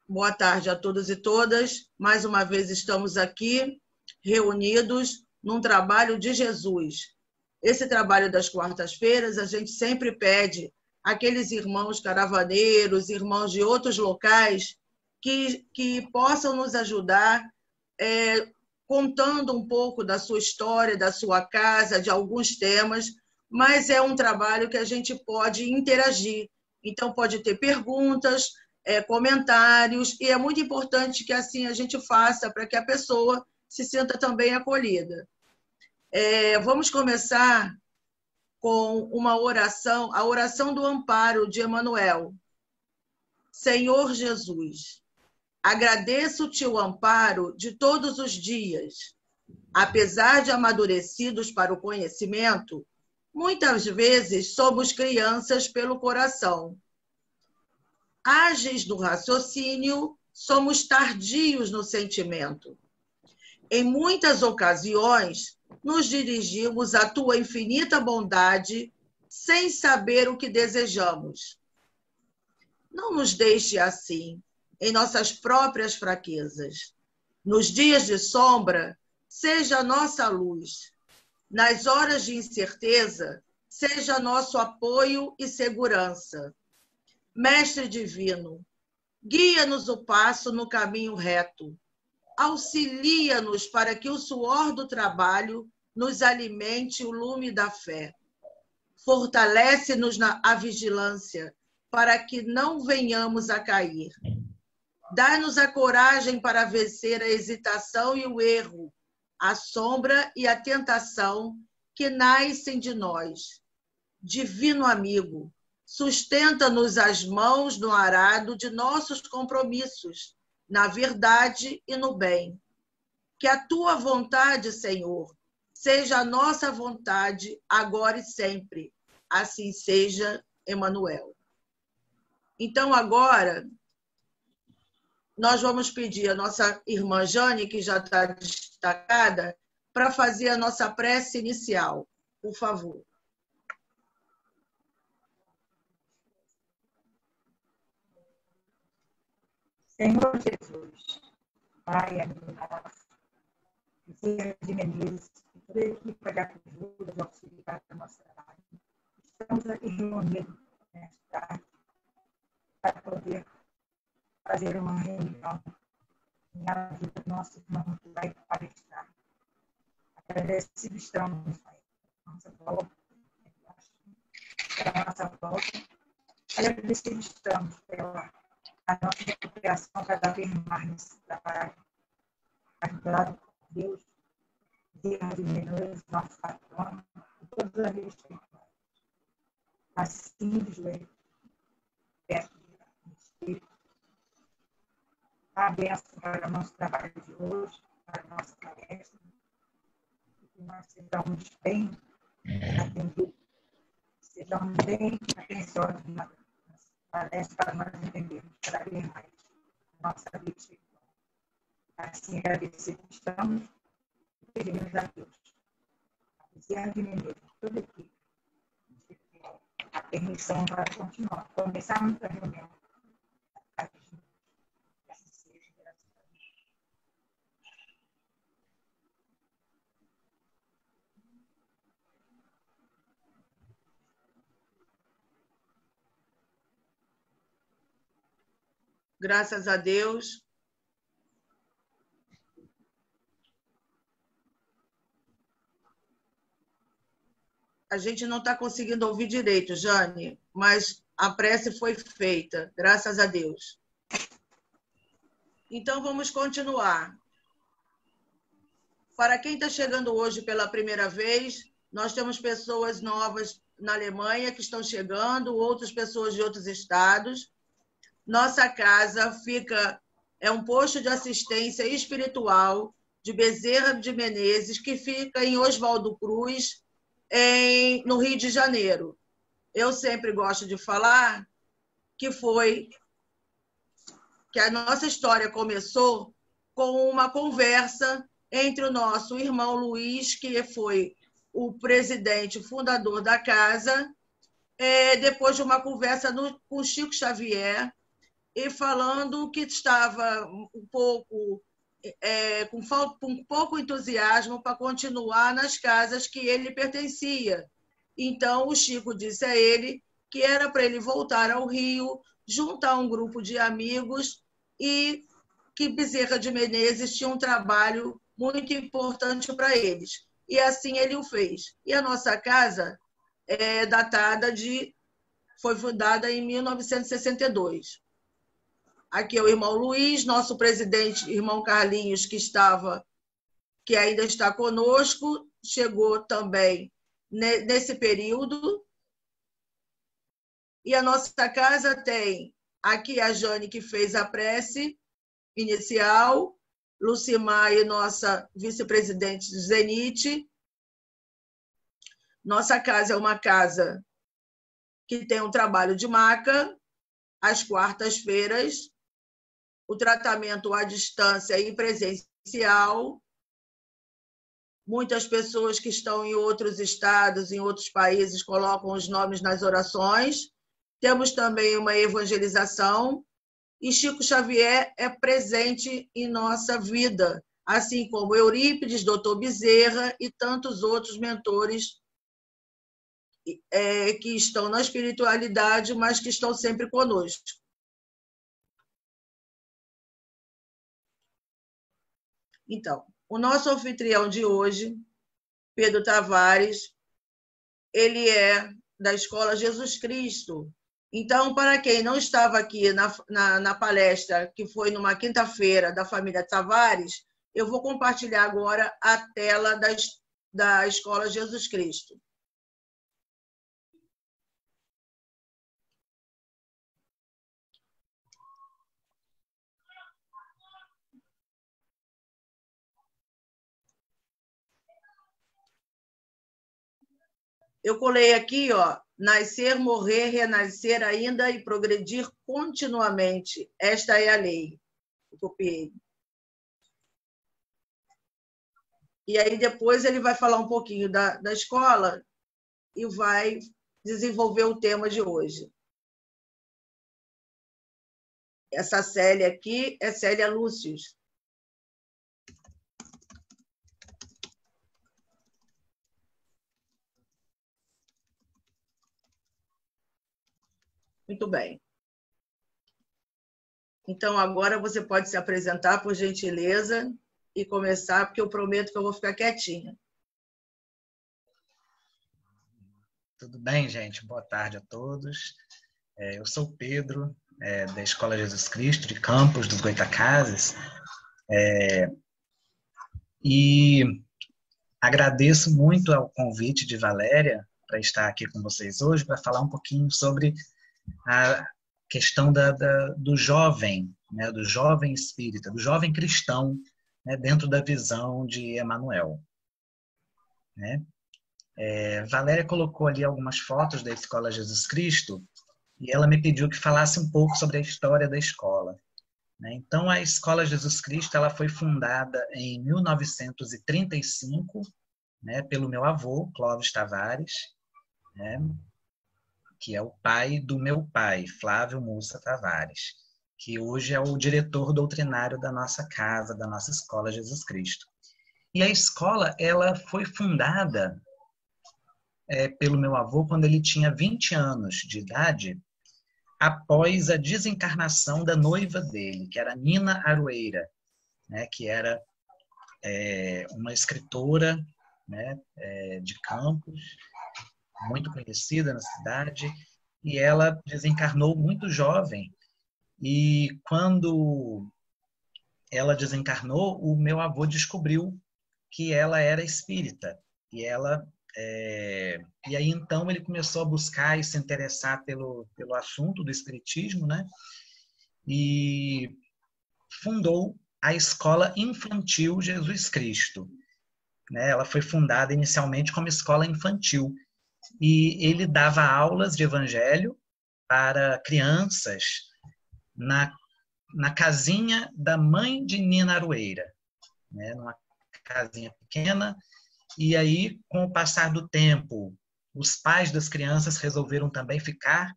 Boa tarde a todos e todas. Mais uma vez estamos aqui reunidos num trabalho de Jesus. Esse trabalho das quartas-feiras, a gente sempre pede àqueles irmãos caravaneiros, irmãos de outros locais, que possam nos ajudar contando um pouco da sua história, da sua casa, de alguns temas, mas é um trabalho que a gente pode interagir. Então, pode ter perguntas, comentários, e é muito importante que assim a gente faça para que a pessoa se sinta também acolhida. Vamos começar com uma oração, a oração do amparo de Emmanuel. Senhor Jesus, agradeço-te o amparo de todos os dias. Apesar de amadurecidos para o conhecimento, muitas vezes somos crianças pelo coração. Ágeis no raciocínio, somos tardios no sentimento. Em muitas ocasiões, nos dirigimos à tua infinita bondade sem saber o que desejamos. Não nos deixe assim, em nossas próprias fraquezas. Nos dias de sombra, seja a nossa luz. Nas horas de incerteza, seja nosso apoio e segurança. Mestre divino, guia-nos o passo no caminho reto. Auxilia-nos para que o suor do trabalho nos alimente o lume da fé. Fortalece-nos a vigilância para que não venhamos a cair. Dá-nos a coragem para vencer a hesitação e o erro, a sombra e a tentação que nascem de nós. Divino amigo, sustenta-nos as mãos no arado de nossos compromissos, na verdade e no bem. Que a tua vontade, Senhor, seja a nossa vontade, agora e sempre. Assim seja, Emmanuel. Então, agora, nós vamos pedir a nossa irmã Jane, que já está destacada, para fazer a nossa prece inicial. Por favor. Senhor Jesus, Pai, amigo nosso, Bezerra de Menezes, e toda a equipe da ajuda de auxiliar para o nosso trabalho, estamos aqui reunidos nesta tarde para poder fazer uma reunião em ajuda do nosso irmão que vai palestrar. Agradecidos estamos, Pai, pela nossa volta. Agradecidos estamos pela a nossa recuperação cada vez mais nesse trabalho, ajudado por Deus, Bezerra de Menezes, nosso patrono, e todas as espirituais. Assim, de joelho, peço de Espírito, a bênção para o nosso trabalho de hoje, para a nossa palestra, e que nós sejamos bem atendidos, sejamos bem atenciosos na palestra para nós entendermos cada vez mais a nossa vida espiritual. Assim, agradecidos estamos e pedimos a Deus, a Bezerra de Menezes, toda a equipe, a permissão para continuar. Começarmos a reunião. Assim seja, graças a Deus. Graças a Deus. A gente não está conseguindo ouvir direito, Jane, mas a prece foi feita, graças a Deus. Então, vamos continuar. Para quem está chegando hoje pela primeira vez, nós temos pessoas novas na Alemanha que estão chegando, outras pessoas de outros estados. Nossa casa é um posto de assistência espiritual de Bezerra de Menezes, que fica em Oswaldo Cruz, no Rio de Janeiro. Eu sempre gosto de falar que a nossa história começou com uma conversa entre o nosso irmão Luiz, que foi o presidente, o fundador da casa, depois de uma conversa com Chico Xavier, e falando que estava um pouco com pouco entusiasmo para continuar nas casas que ele pertencia. Então, o Chico disse a ele que era para ele voltar ao Rio, juntar um grupo de amigos e que Bezerra de Menezes tinha um trabalho muito importante para eles. E assim ele o fez. E a nossa casa é datada foi fundada em 1962. Aqui é o irmão Luiz, nosso presidente, irmão Carlinhos, que ainda está conosco, chegou também nesse período. E a nossa casa tem aqui a Jane, que fez a prece inicial, Lucimar e nossa vice-presidente Zenite. Nossa casa é uma casa que tem um trabalho de maca, às quartas-feiras, o tratamento à distância e presencial. Muitas pessoas que estão em outros estados, em outros países, colocam os nomes nas orações. Temos também uma evangelização. E Chico Xavier é presente em nossa vida, assim como Eurípides, Dr. Bezerra e tantos outros mentores que estão na espiritualidade, mas que estão sempre conosco. Então, o nosso anfitrião de hoje, Pedro Tavares, ele é da Escola Jesus Cristo. Então, para quem não estava aqui na palestra, que foi numa quinta-feira da família Tavares, eu vou compartilhar agora a tela da Escola Jesus Cristo. Eu colei aqui, ó, nascer, morrer, renascer ainda e progredir continuamente. Esta é a lei. Eu copiei. E aí depois ele vai falar um pouquinho da escola e vai desenvolver o tema de hoje. Essa Célia aqui é Célia Lúcius. Muito bem. Então, agora você pode se apresentar, por gentileza, e começar, porque eu prometo que eu vou ficar quietinha. Tudo bem, gente? Boa tarde a todos. Eu sou o Pedro, da Escola Jesus Cristo, de Campos dos Goitacazes, e agradeço muito ao convite de Valéria para estar aqui com vocês hoje, para falar um pouquinho sobre a questão do jovem, né, do jovem espírita, do jovem cristão, né, dentro da visão de Emmanuel. Né? Valéria colocou ali algumas fotos da Escola Jesus Cristo e ela me pediu que falasse um pouco sobre a história da escola. Né? Então, a Escola Jesus Cristo ela foi fundada em 1935, né, pelo meu avô, Clóvis Tavares, né, que é o pai do meu pai, Flávio Mussa Tavares, que hoje é o diretor doutrinário da nossa casa, da nossa Escola Jesus Cristo. E a escola ela foi fundada pelo meu avô quando ele tinha 20 anos de idade, após a desencarnação da noiva dele, que era Nina Aroeira, né, que era uma escritora, né, de Campos, muito conhecida na cidade, e ela desencarnou muito jovem. E quando ela desencarnou, o meu avô descobriu que ela era espírita. E aí então ele começou a buscar e se interessar pelo assunto do espiritismo, né? E fundou a Escola Infantil Jesus Cristo. Né? Ela foi fundada inicialmente como escola infantil. E ele dava aulas de evangelho para crianças na casinha da mãe de Nina Aroeira, né? Numa casinha pequena. E aí, com o passar do tempo, os pais das crianças resolveram também ficar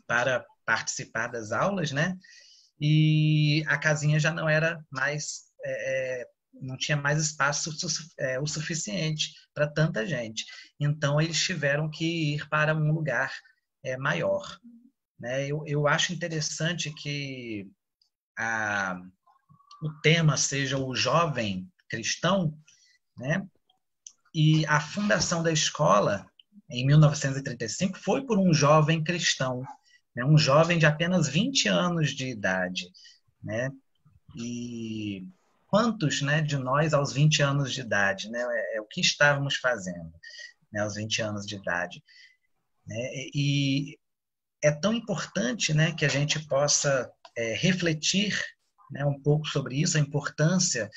para participar das aulas, né? e a casinha já não era mais, não tinha mais espaço o suficiente para tanta gente. Então, eles tiveram que ir para um lugar maior. Né? Eu acho interessante que o tema seja o jovem cristão, né? E a fundação da escola, em 1935, foi por um jovem cristão, né? Um jovem de apenas 20 anos de idade. Né? E quantos, né, de nós aos 20 anos de idade, né, o que estávamos fazendo, né, aos 20 anos de idade? Né? E é tão importante, né, que a gente possa refletir, né, um pouco sobre isso, a importância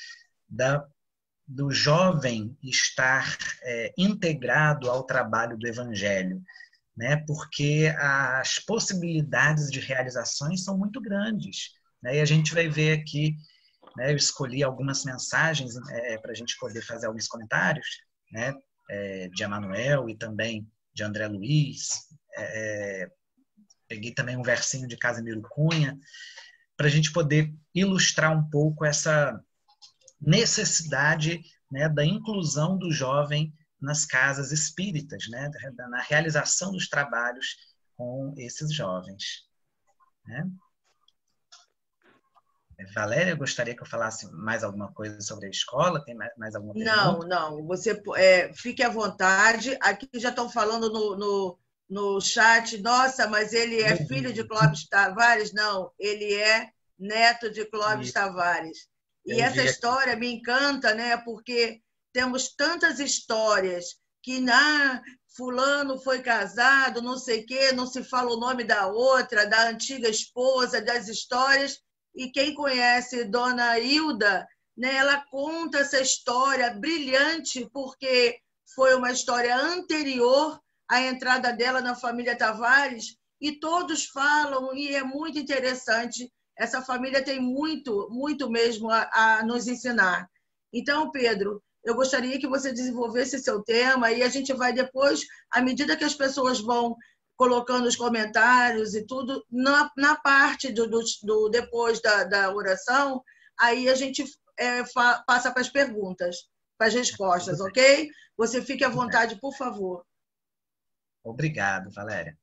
do jovem estar integrado ao trabalho do Evangelho, né, porque as possibilidades de realizações são muito grandes. Né, e a gente vai ver aqui, né, eu escolhi algumas mensagens para a gente poder fazer alguns comentários, né, de Emanuel e também de André Luiz. Peguei também um versinho de Casimiro Cunha, para a gente poder ilustrar um pouco essa necessidade, né, da inclusão do jovem nas casas espíritas, né, na realização dos trabalhos com esses jovens. Né? Valéria, gostaria que eu falasse mais alguma coisa sobre a escola? Tem mais alguma pergunta? Não. Você fique à vontade. Aqui já estão falando no chat, nossa, mas ele é filho de Clóvis Tavares? Não, ele é neto de Clóvis Tavares. E essa história me encanta, né? Porque temos tantas histórias que fulano foi casado, não sei o quê, não se fala o nome da outra, da antiga esposa, das histórias. E quem conhece Dona Hilda, né, ela conta essa história brilhante, porque foi uma história anterior à entrada dela na família Tavares, e todos falam, e é muito interessante. Essa família tem muito, muito mesmo a nos ensinar. Então, Pedro, eu gostaria que você desenvolvesse seu tema, e a gente vai depois, à medida que as pessoas vão colocando os comentários e tudo, na parte do depois da oração, aí a gente passa para as perguntas, para as respostas, ok? Você fique à vontade, por favor. Obrigado, Valéria.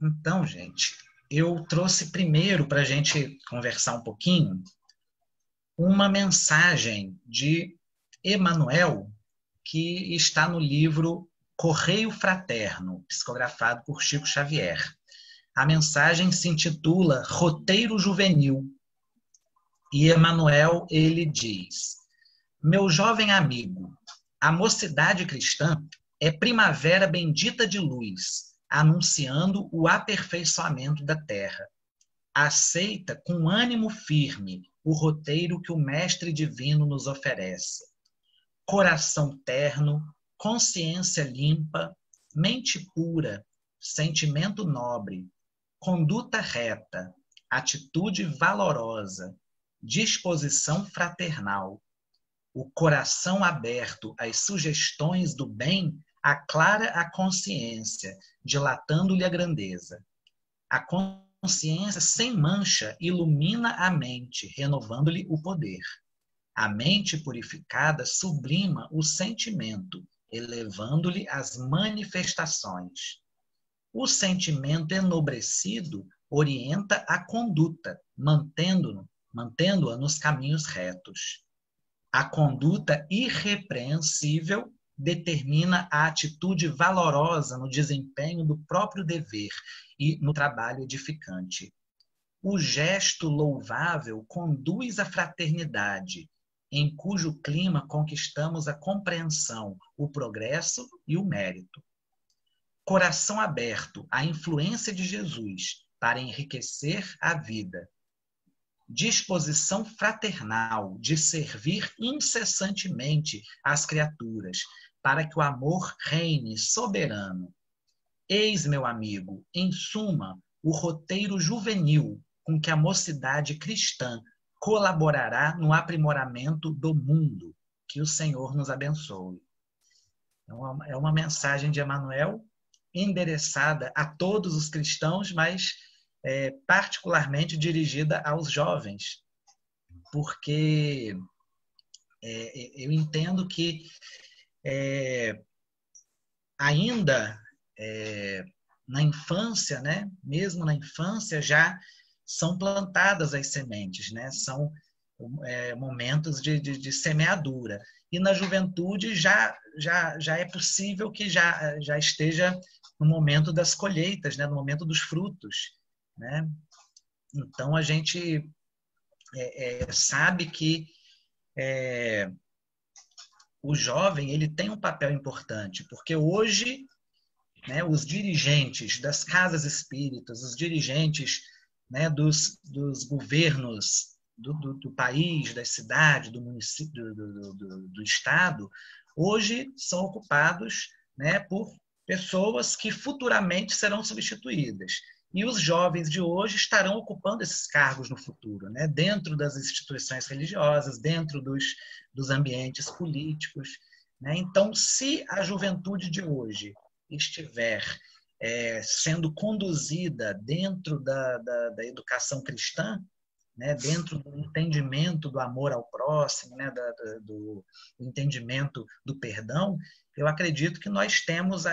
Então, gente, eu trouxe primeiro para a gente conversar um pouquinho uma mensagem de Emanuel, que está no livro Correio Fraterno, psicografado por Chico Xavier. A mensagem se intitula Roteiro Juvenil. E Emanuel, ele diz: meu jovem amigo, a mocidade cristã é primavera bendita de luz, anunciando o aperfeiçoamento da terra. Aceita com ânimo firme o roteiro que o Mestre Divino nos oferece. Coração terno, consciência limpa, mente pura, sentimento nobre, conduta reta, atitude valorosa, disposição fraternal. O coração aberto às sugestões do bem aclara a consciência, dilatando-lhe a grandeza. A consciência sem mancha ilumina a mente, renovando-lhe o poder. A mente purificada sublima o sentimento, elevando-lhe as manifestações. O sentimento enobrecido orienta a conduta, mantendo-a nos caminhos retos. A conduta irrepreensível determina a atitude valorosa no desempenho do próprio dever e no trabalho edificante. O gesto louvável conduz à fraternidade, em cujo clima conquistamos a compreensão, o progresso e o mérito. Coração aberto à influência de Jesus para enriquecer a vida. Disposição fraternal de servir incessantemente às criaturas, para que o amor reine soberano. Eis, meu amigo, em suma, o roteiro juvenil com que a mocidade cristã colaborará no aprimoramento do mundo. Que o Senhor nos abençoe. É uma mensagem de Emanuel endereçada a todos os cristãos, mas particularmente dirigida aos jovens, porque eu entendo que ainda na infância, né, mesmo na infância, já são plantadas as sementes, né, são momentos de semeadura. E na juventude já é possível que já esteja no momento das colheitas, né, no momento dos frutos, né? Então a gente sabe que o jovem ele tem um papel importante, porque hoje, né, os dirigentes das casas espíritas, os dirigentes, né, dos governos do país, da cidade, do município, do estado, hoje são ocupados, né, por pessoas que futuramente serão substituídas. E os jovens de hoje estarão ocupando esses cargos no futuro, né, dentro das instituições religiosas, dentro dos ambientes políticos, né? Então, se a juventude de hoje estiver sendo conduzida dentro da educação cristã, né, dentro do entendimento do amor ao próximo, né, do entendimento do perdão, eu acredito que nós temos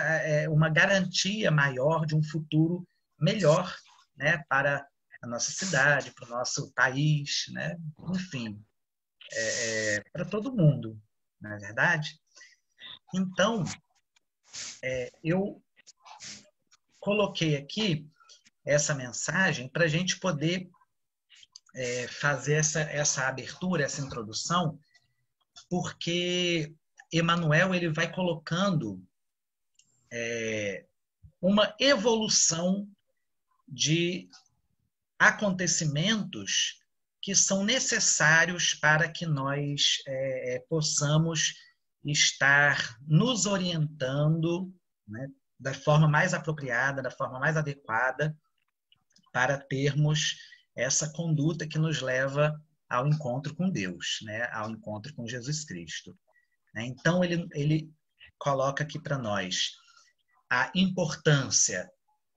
uma garantia maior de um futuro melhor, né, para a nossa cidade, para o nosso país, né, enfim, para todo mundo, não é verdade? Então, eu coloquei aqui essa mensagem para a gente poder fazer essa abertura, essa introdução, porque Emmanuel ele vai colocando uma evolução de acontecimentos que são necessários para que nós possamos estar nos orientando, né, da forma mais apropriada, da forma mais adequada, para termos essa conduta que nos leva ao encontro com Deus, né, ao encontro com Jesus Cristo. Então, ele coloca aqui para nós a importância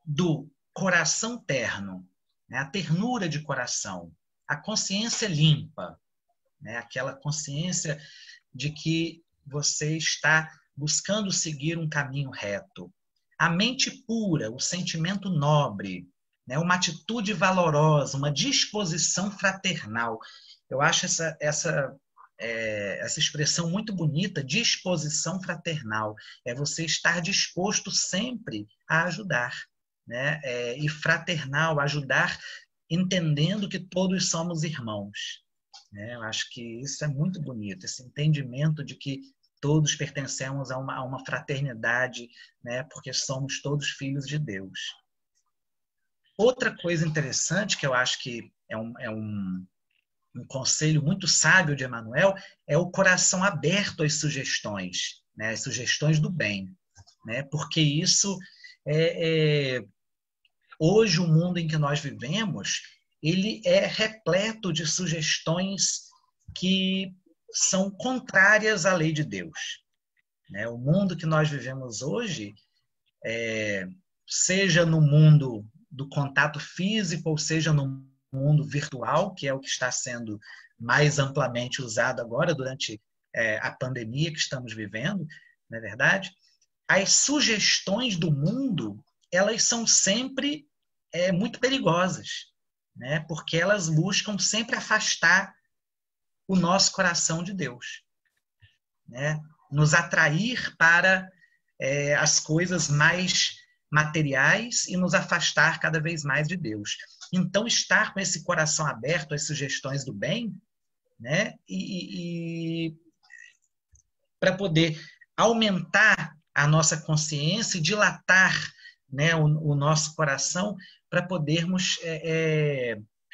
do coração terno, né, a ternura de coração, a consciência limpa, né, aquela consciência de que você está buscando seguir um caminho reto, a mente pura, o sentimento nobre, né, uma atitude valorosa, uma disposição fraternal. Eu acho essa expressão muito bonita, disposição fraternal. É você estar disposto sempre a ajudar, né? E fraternal, ajudar entendendo que todos somos irmãos, né? Eu acho que isso é muito bonito, esse entendimento de que todos pertencemos a uma fraternidade, né? Porque somos todos filhos de Deus. Outra coisa interessante que eu acho que é um conselho muito sábio de Emmanuel é o coração aberto às sugestões, né? Às sugestões do bem, né? Porque isso hoje o mundo em que nós vivemos ele é repleto de sugestões que são contrárias à lei de Deus, né? O mundo que nós vivemos hoje, seja no mundo do contato físico ou seja no mundo virtual, que é o que está sendo mais amplamente usado agora durante a pandemia que estamos vivendo, não é verdade? As sugestões do mundo, elas são sempre muito perigosas, né? Porque elas buscam sempre afastar o nosso coração de Deus, né? Nos atrair para as coisas mais materiais e nos afastar cada vez mais de Deus. Então, estar com esse coração aberto às sugestões do bem, né? E para poder aumentar a nossa consciência e dilatar, né, o nosso coração para podermos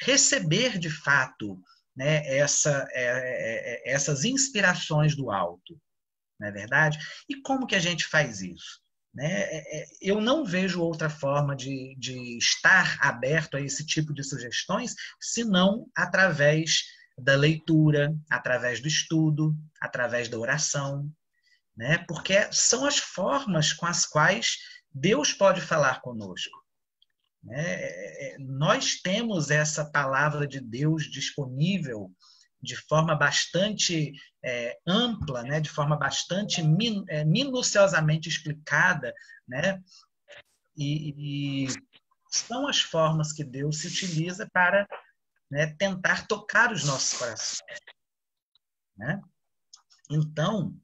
receber de fato, né, essas inspirações do alto, não é verdade? E como que a gente faz isso? Né? Eu não vejo outra forma de estar aberto a esse tipo de sugestões senão através da leitura, através do estudo, através da oração, né? Porque são as formas com as quais Deus pode falar conosco. né? Nós temos essa palavra de Deus disponível de forma bastante ampla, né? De forma bastante minuciosamente explicada, né? E são as formas que Deus se utiliza para, né, tentar tocar os nossos corações, né? Então,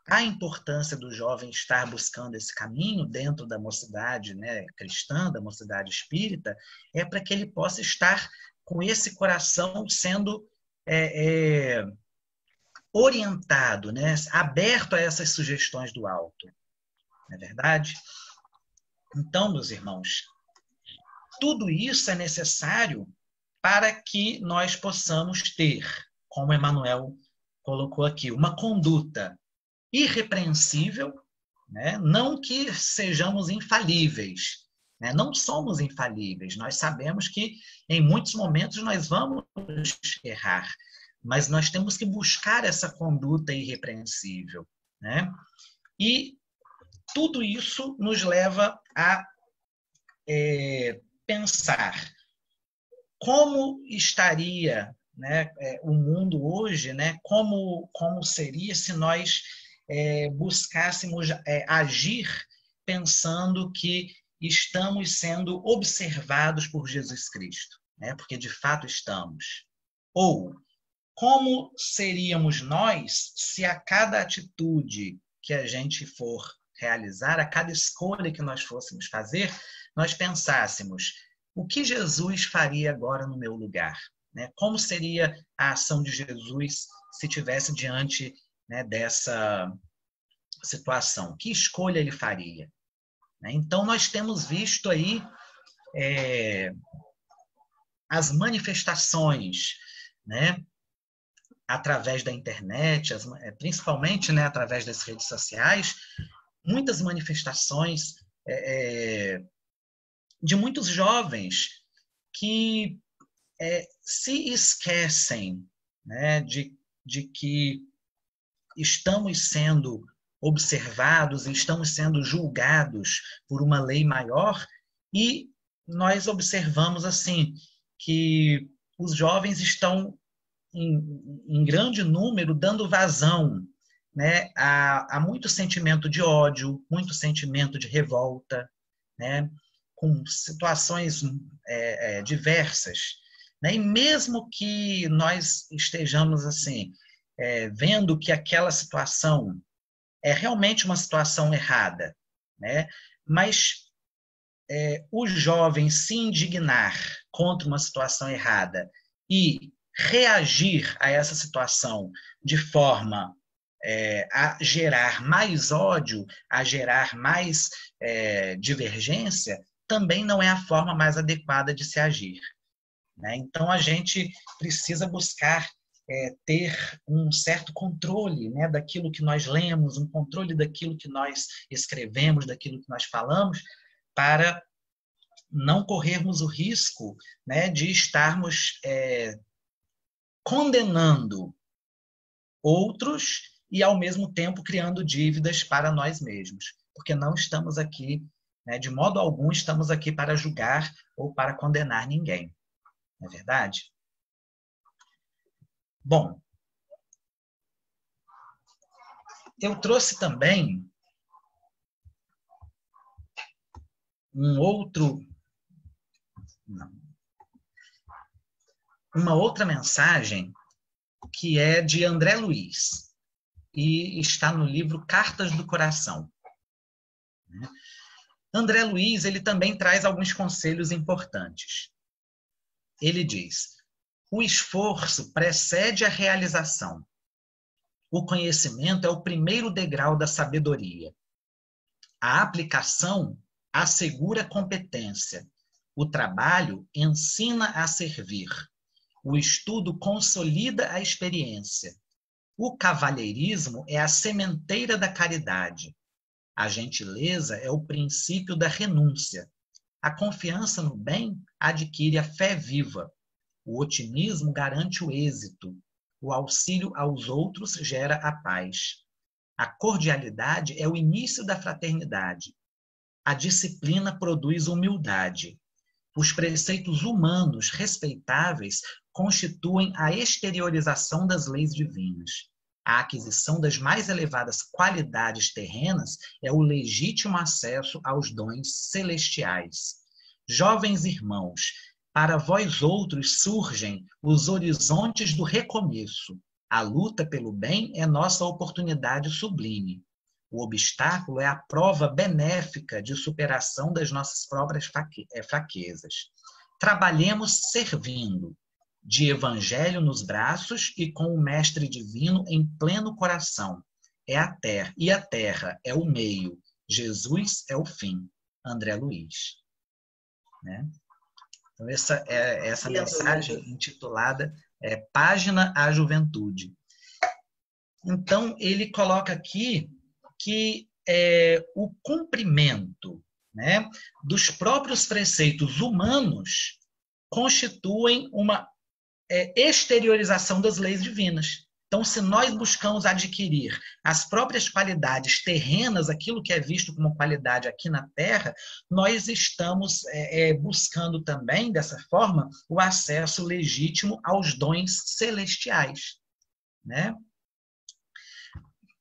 a importância do jovem estar buscando esse caminho dentro da mocidade, né, cristã, da mocidade espírita, é para que ele possa estar com esse coração sendo orientado, né, aberto a essas sugestões do alto. Não é verdade? Então, meus irmãos, tudo isso é necessário para que nós possamos ter, como Emmanuel colocou aqui, uma conduta irrepreensível, né? Não que sejamos infalíveis, né? Não somos infalíveis, nós sabemos que em muitos momentos nós vamos errar, mas nós temos que buscar essa conduta irrepreensível, né? E tudo isso nos leva a pensar como estaria, né, o mundo hoje, né, como seria se nós buscássemos agir pensando que estamos sendo observados por Jesus Cristo, né, porque de fato estamos. Ou como seríamos nós se a cada atitude que a gente for realizar, a cada escolha que nós fôssemos fazer, nós pensássemos: o que Jesus faria agora no meu lugar? Né? Como seria a ação de Jesus se tivesse diante, né, dessa situação? Que escolha ele faria? Né? Então, nós temos visto aí as manifestações, né, através da internet, principalmente, né, através das redes sociais, muitas manifestações de muitos jovens que se esquecem, né, de que estamos sendo observados, estamos sendo julgados por uma lei maior, e nós observamos assim que os jovens estão em grande número dando vazão, né, a muito sentimento de ódio, muito sentimento de revolta, né, com situações diversas, né? E mesmo que nós estejamos assim vendo que aquela situação é realmente uma situação errada, né? Mas o jovem se indignar contra uma situação errada e reagir a essa situação de forma a gerar mais ódio, a gerar mais divergência, também não é a forma mais adequada de se agir, né? Então, a gente precisa buscar ter um certo controle, né, daquilo que nós lemos, um controle daquilo que nós escrevemos, daquilo que nós falamos, para não corrermos o risco, né, de estarmos condenando outros e, ao mesmo tempo, criando dívidas para nós mesmos, porque não estamos aqui, né, de modo algum, estamos aqui para julgar ou para condenar ninguém. Não é verdade? Bom, eu trouxe também uma outra mensagem que é de André Luiz e está no livro Cartas do Coração. André Luiz, ele também traz alguns conselhos importantes. Ele diz: o esforço precede a realização. O conhecimento é o primeiro degrau da sabedoria. A aplicação assegura a competência. O trabalho ensina a servir. O estudo consolida a experiência. O cavalheirismo é a sementeira da caridade. A gentileza é o princípio da renúncia. A confiança no bem adquire a fé viva. O otimismo garante o êxito. O auxílio aos outros gera a paz. A cordialidade é o início da fraternidade. a disciplina produz humildade. Os preceitos humanos respeitáveis constituem a exteriorização das leis divinas. A aquisição das mais elevadas qualidades terrenas é o legítimo acesso aos dons celestiais. Jovens irmãos, para vós outros surgem os horizontes do recomeço. A luta pelo bem é nossa oportunidade sublime. O obstáculo é a prova benéfica de superação das nossas próprias fraquezas. Trabalhemos servindo, de evangelho nos braços e com o Mestre Divino em pleno coração. É a terra, e a terra é o meio, Jesus é o fim. André Luiz. Né? Então, essa mensagem intitulada Página à Juventude. Então, ele coloca aqui que o cumprimento, né, dos próprios preceitos humanos constituem uma exteriorização das leis divinas. Então, se nós buscamos adquirir as próprias qualidades terrenas, aquilo que é visto como qualidade aqui na Terra, nós estamos buscando também, dessa forma, o acesso legítimo aos dons celestiais, né?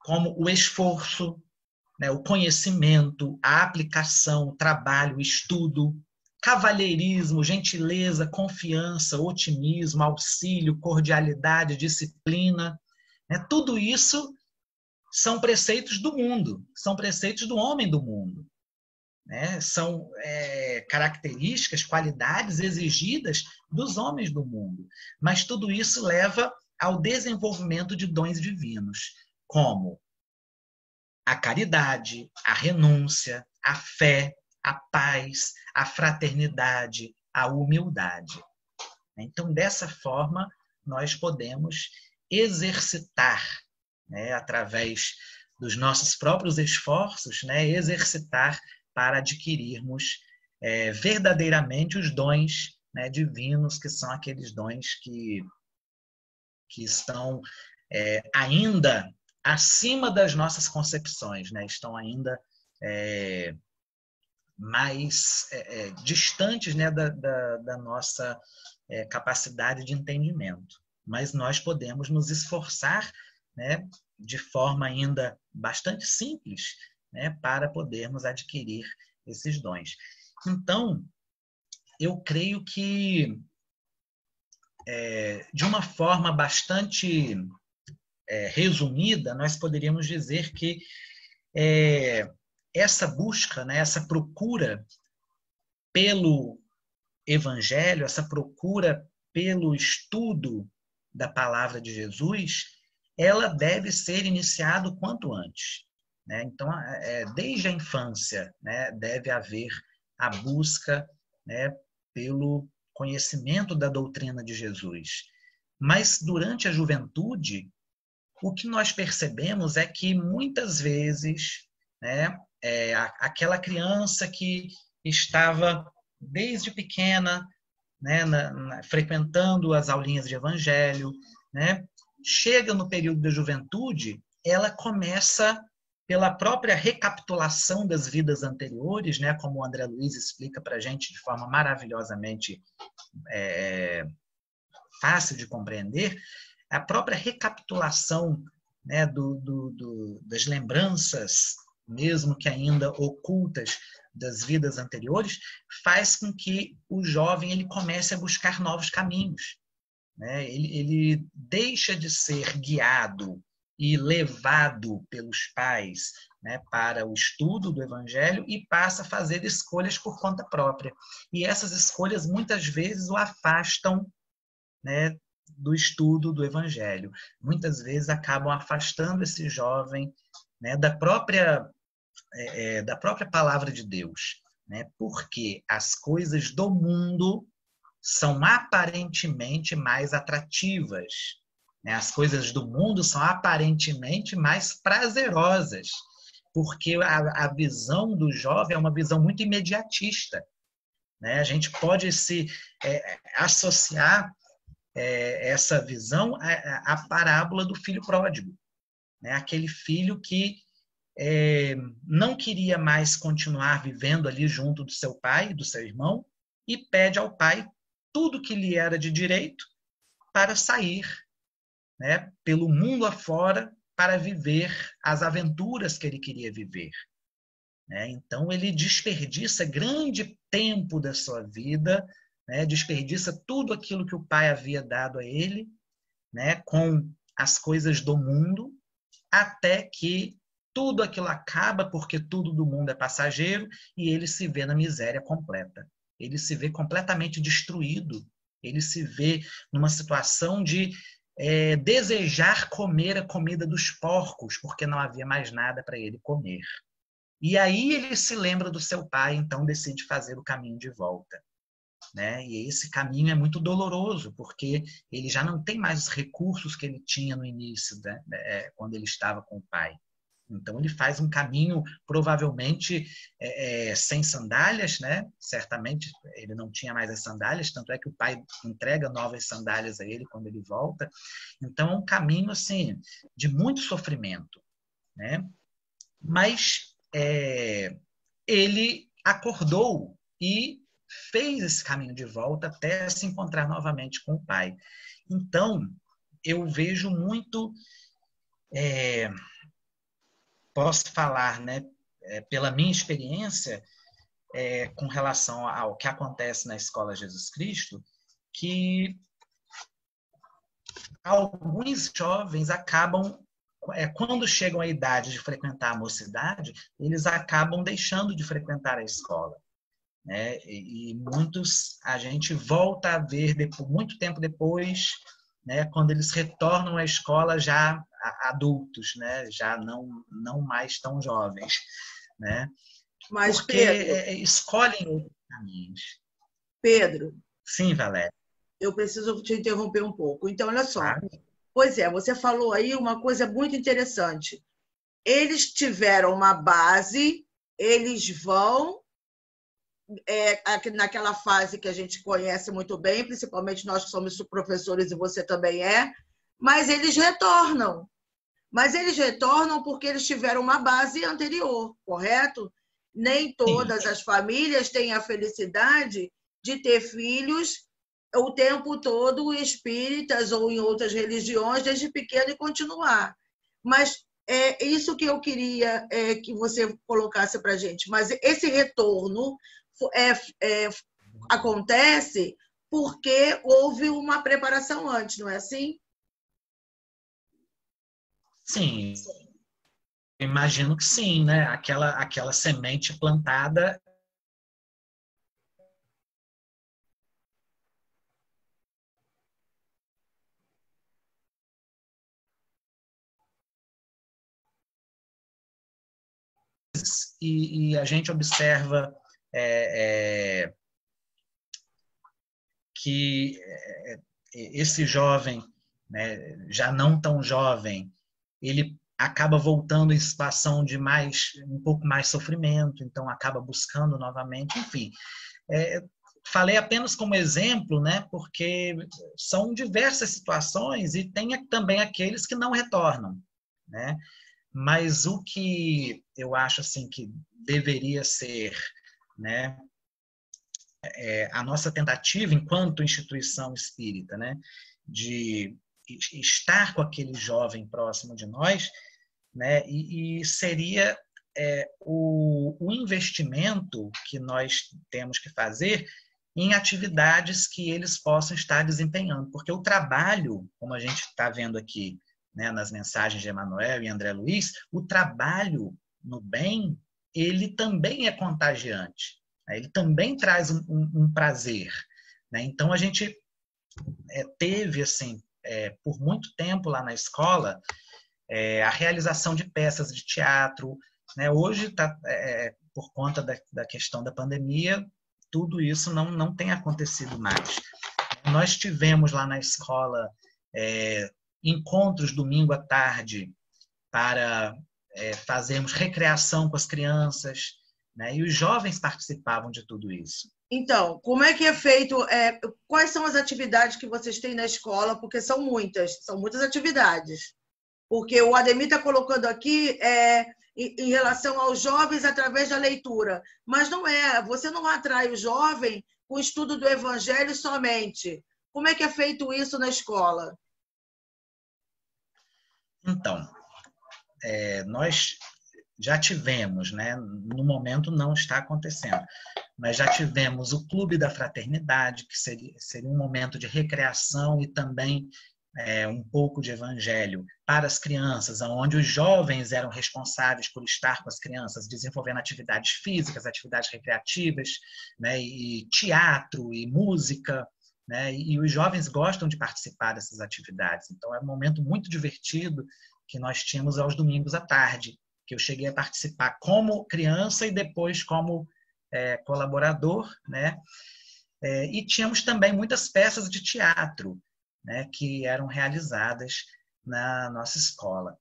Como o esforço, né, o conhecimento, a aplicação, o trabalho, o estudo, cavalheirismo, gentileza, confiança, otimismo, auxílio, cordialidade, disciplina. Né? Tudo isso são preceitos do mundo, são preceitos do homem do mundo. Né? São características, qualidades exigidas dos homens do mundo. Mas tudo isso leva ao desenvolvimento de dons divinos, como a caridade, a renúncia, a fé, a paz, a fraternidade, a humildade. Então, dessa forma, nós podemos exercitar, né, através dos nossos próprios esforços, né, exercitar para adquirirmos verdadeiramente os dons, né, divinos, que são aqueles dons que estão ainda acima das nossas concepções, né, estão ainda mais distantes, né, da nossa capacidade de entendimento. Mas nós podemos nos esforçar, né, de forma ainda bastante simples, né, para podermos adquirir esses dons. Então, eu creio que, de uma forma bastante resumida, nós poderíamos dizer que essa busca, né, essa procura pelo Evangelho, essa procura pelo estudo da palavra de Jesus, ela deve ser iniciada o quanto antes. Né? Então, desde a infância, né, deve haver a busca, né, pelo conhecimento da doutrina de Jesus. Mas, durante a juventude, o que nós percebemos é que, muitas vezes, né, aquela criança que estava desde pequena, né, frequentando as aulinhas de evangelho, né, chega no período da juventude, ela começa pela própria recapitulação das vidas anteriores, né, como o André Luiz explica para a gente de forma maravilhosamente fácil de compreender, a própria recapitulação, né, das lembranças, mesmo que ainda ocultas, das vidas anteriores, faz com que o jovem ele comece a buscar novos caminhos. Né? Ele deixa de ser guiado e levado pelos pais, né, para o estudo do Evangelho e passa a fazer escolhas por conta própria. E essas escolhas, muitas vezes, o afastam, né, do estudo do Evangelho. Muitas vezes acabam afastando esse jovem, né, da própria palavra de Deus, né? Porque as coisas do mundo são aparentemente mais atrativas, né? As coisas do mundo são aparentemente mais prazerosas, porque a visão do jovem é uma visão muito imediatista, né? A gente pode se associar essa visão à parábola do filho pródigo, né? Aquele filho que não queria mais continuar vivendo ali junto do seu pai e do seu irmão, e pede ao pai tudo que lhe era de direito para sair, né, pelo mundo afora, para viver as aventuras que ele queria viver. Né? Então, ele desperdiça grande tempo da sua vida, né, desperdiça tudo aquilo que o pai havia dado a ele, né, com as coisas do mundo, até que tudo aquilo acaba, porque tudo do mundo é passageiro, e ele se vê na miséria completa. Ele se vê completamente destruído. Ele se vê numa situação de desejar comer a comida dos porcos, porque não havia mais nada para ele comer. E aí ele se lembra do seu pai, então decide fazer o caminho de volta. Né? E esse caminho é muito doloroso, porque ele já não tem mais os recursos que ele tinha no início, né? Quando ele estava com o pai. Então ele faz um caminho provavelmente sem sandálias, né? Certamente ele não tinha mais as sandálias, tanto é que o pai entrega novas sandálias a ele quando ele volta. Então é um caminho assim de muito sofrimento, né? Mas ele acordou e fez esse caminho de volta até se encontrar novamente com o pai. Então eu vejo muito posso falar, né, pela minha experiência com relação ao que acontece na Escola Jesus Cristo, que alguns jovens acabam, quando chegam à idade de frequentar a mocidade, eles acabam deixando de frequentar a escola. Né? E muitos a gente volta a ver muito tempo depois, né, quando eles retornam à escola já adultos, né, já não mais tão jovens, né, mas porque Pedro, escolhem outros caminhos. Pedro, Sim, Valéria. eu preciso te interromper um pouco. Então, olha só. Claro. Pois é, você falou aí uma coisa muito interessante. Eles tiveram uma base, eles vão naquela fase que a gente conhece muito bem, principalmente nós que somos professores e você também mas eles retornam. Mas eles retornam porque eles tiveram uma base anterior, correto? Nem todas as famílias têm a felicidade de ter filhos o tempo todo espíritas ou em outras religiões desde pequeno e continuar. Mas é isso que eu queria que você colocasse para a gente. Mas esse retorno acontece porque houve uma preparação antes, não é assim? Sim, imagino que sim, né? Aquela semente plantada e a gente observa que esse jovem, né, já não tão jovem, ele acaba voltando em situação de um pouco mais sofrimento, então acaba buscando novamente, enfim. Falei apenas como exemplo, né, porque são diversas situações e tem também aqueles que não retornam, né? Mas o que eu acho assim que deveria ser, né, a nossa tentativa enquanto instituição espírita, né, de estar com aquele jovem próximo de nós, né, e seria o investimento que nós temos que fazer em atividades que eles possam estar desempenhando, porque o trabalho, como a gente está vendo aqui, né, nas mensagens de Emmanuel e André Luiz, o trabalho no bem, ele também é contagiante, né? Ele também traz um prazer, né? Então a gente teve assim por muito tempo lá na escola a realização de peças de teatro, né? Hoje por conta da questão da pandemia, tudo isso não tem acontecido mais. Nós tivemos lá na escola encontros domingo à tarde para fazermos recreação com as crianças, né? E os jovens participavam de tudo isso. Então, como é que é feito? Quais são as atividades que vocês têm na escola? Porque são muitas atividades. Porque o Ademir está colocando aqui em relação aos jovens através da leitura. Mas não é, você não atrai o jovem com o estudo do Evangelho somente. Como é que é feito isso na escola? Então, nós já tivemos, né? No momento não está acontecendo, mas já tivemos o Clube da Fraternidade, que seria um momento de recreação e também um pouco de evangelho para as crianças, onde os jovens eram responsáveis por estar com as crianças, desenvolvendo atividades físicas, atividades recreativas, né? E teatro e música, né? E os jovens gostam de participar dessas atividades. Então, é um momento muito divertido que nós tínhamos aos domingos à tarde, que eu cheguei a participar como criança e depois como colaborador, né? E tínhamos também muitas peças de teatro, né, que eram realizadas na nossa escola.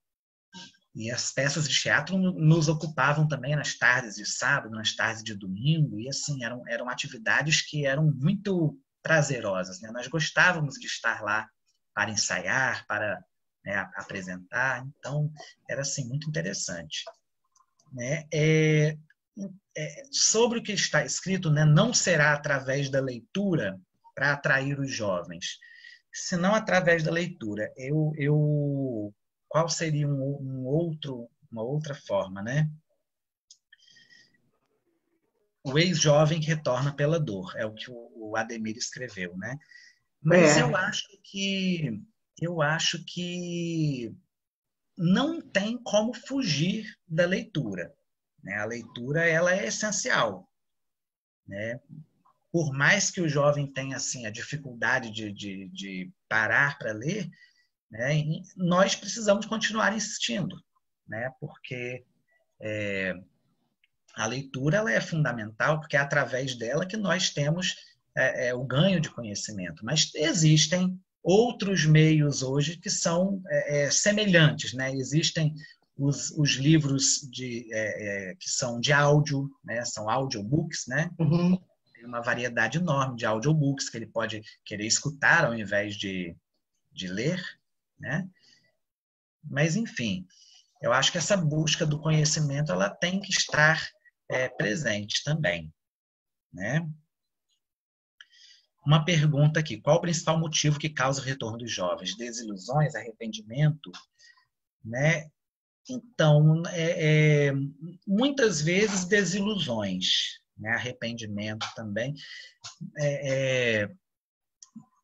E as peças de teatro nos ocupavam também nas tardes de sábado, nas tardes de domingo, e assim, eram atividades que eram muito prazerosas, né? Nós gostávamos de estar lá para ensaiar, para, né, apresentar, então era assim, muito interessante. Né? Sobre o que está escrito, né, não será através da leitura para atrair os jovens, senão através da leitura. Qual seria uma outra forma, né? O ex-jovem que retorna pela dor, é o que o Ademir escreveu, né? Mas eu acho que não tem como fugir da leitura, né? A leitura, ela é essencial, né? Por mais que o jovem tenha assim a dificuldade de parar para ler, né, nós precisamos continuar insistindo, né, porque a leitura ela é fundamental, porque é através dela que nós temos o ganho de conhecimento. Mas existem outros meios hoje que são semelhantes, né? Existem os livros que são de áudio, né? São audiobooks, né? Uhum. Uma variedade enorme de audiobooks que ele pode querer escutar ao invés de ler, né? Mas, enfim, eu acho que essa busca do conhecimento ela tem que estar presente também, né? Uma pergunta aqui: qual o principal motivo que causa o retorno dos jovens? Desilusões, arrependimento, né? Então, muitas vezes desilusões, né? Arrependimento também.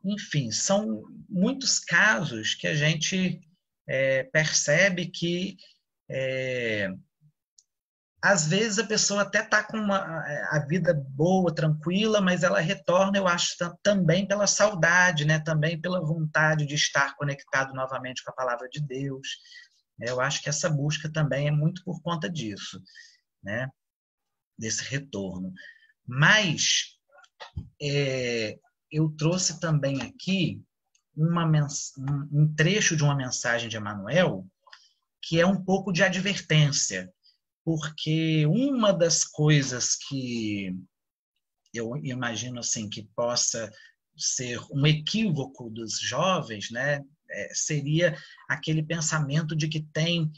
Enfim, são muitos casos que a gente percebe que às vezes a pessoa até está com a vida boa, tranquila, mas ela retorna, eu acho, também pela saudade, né? Também pela vontade de estar conectado novamente com a palavra de Deus. Eu acho que essa busca também é muito por conta disso, né? Desse retorno. Mas eu trouxe também aqui um trecho de uma mensagem de Emmanuel que é um pouco de advertência, porque uma das coisas que eu imagino assim que possa ser um equívoco dos jovens, né, seria aquele pensamento de que tem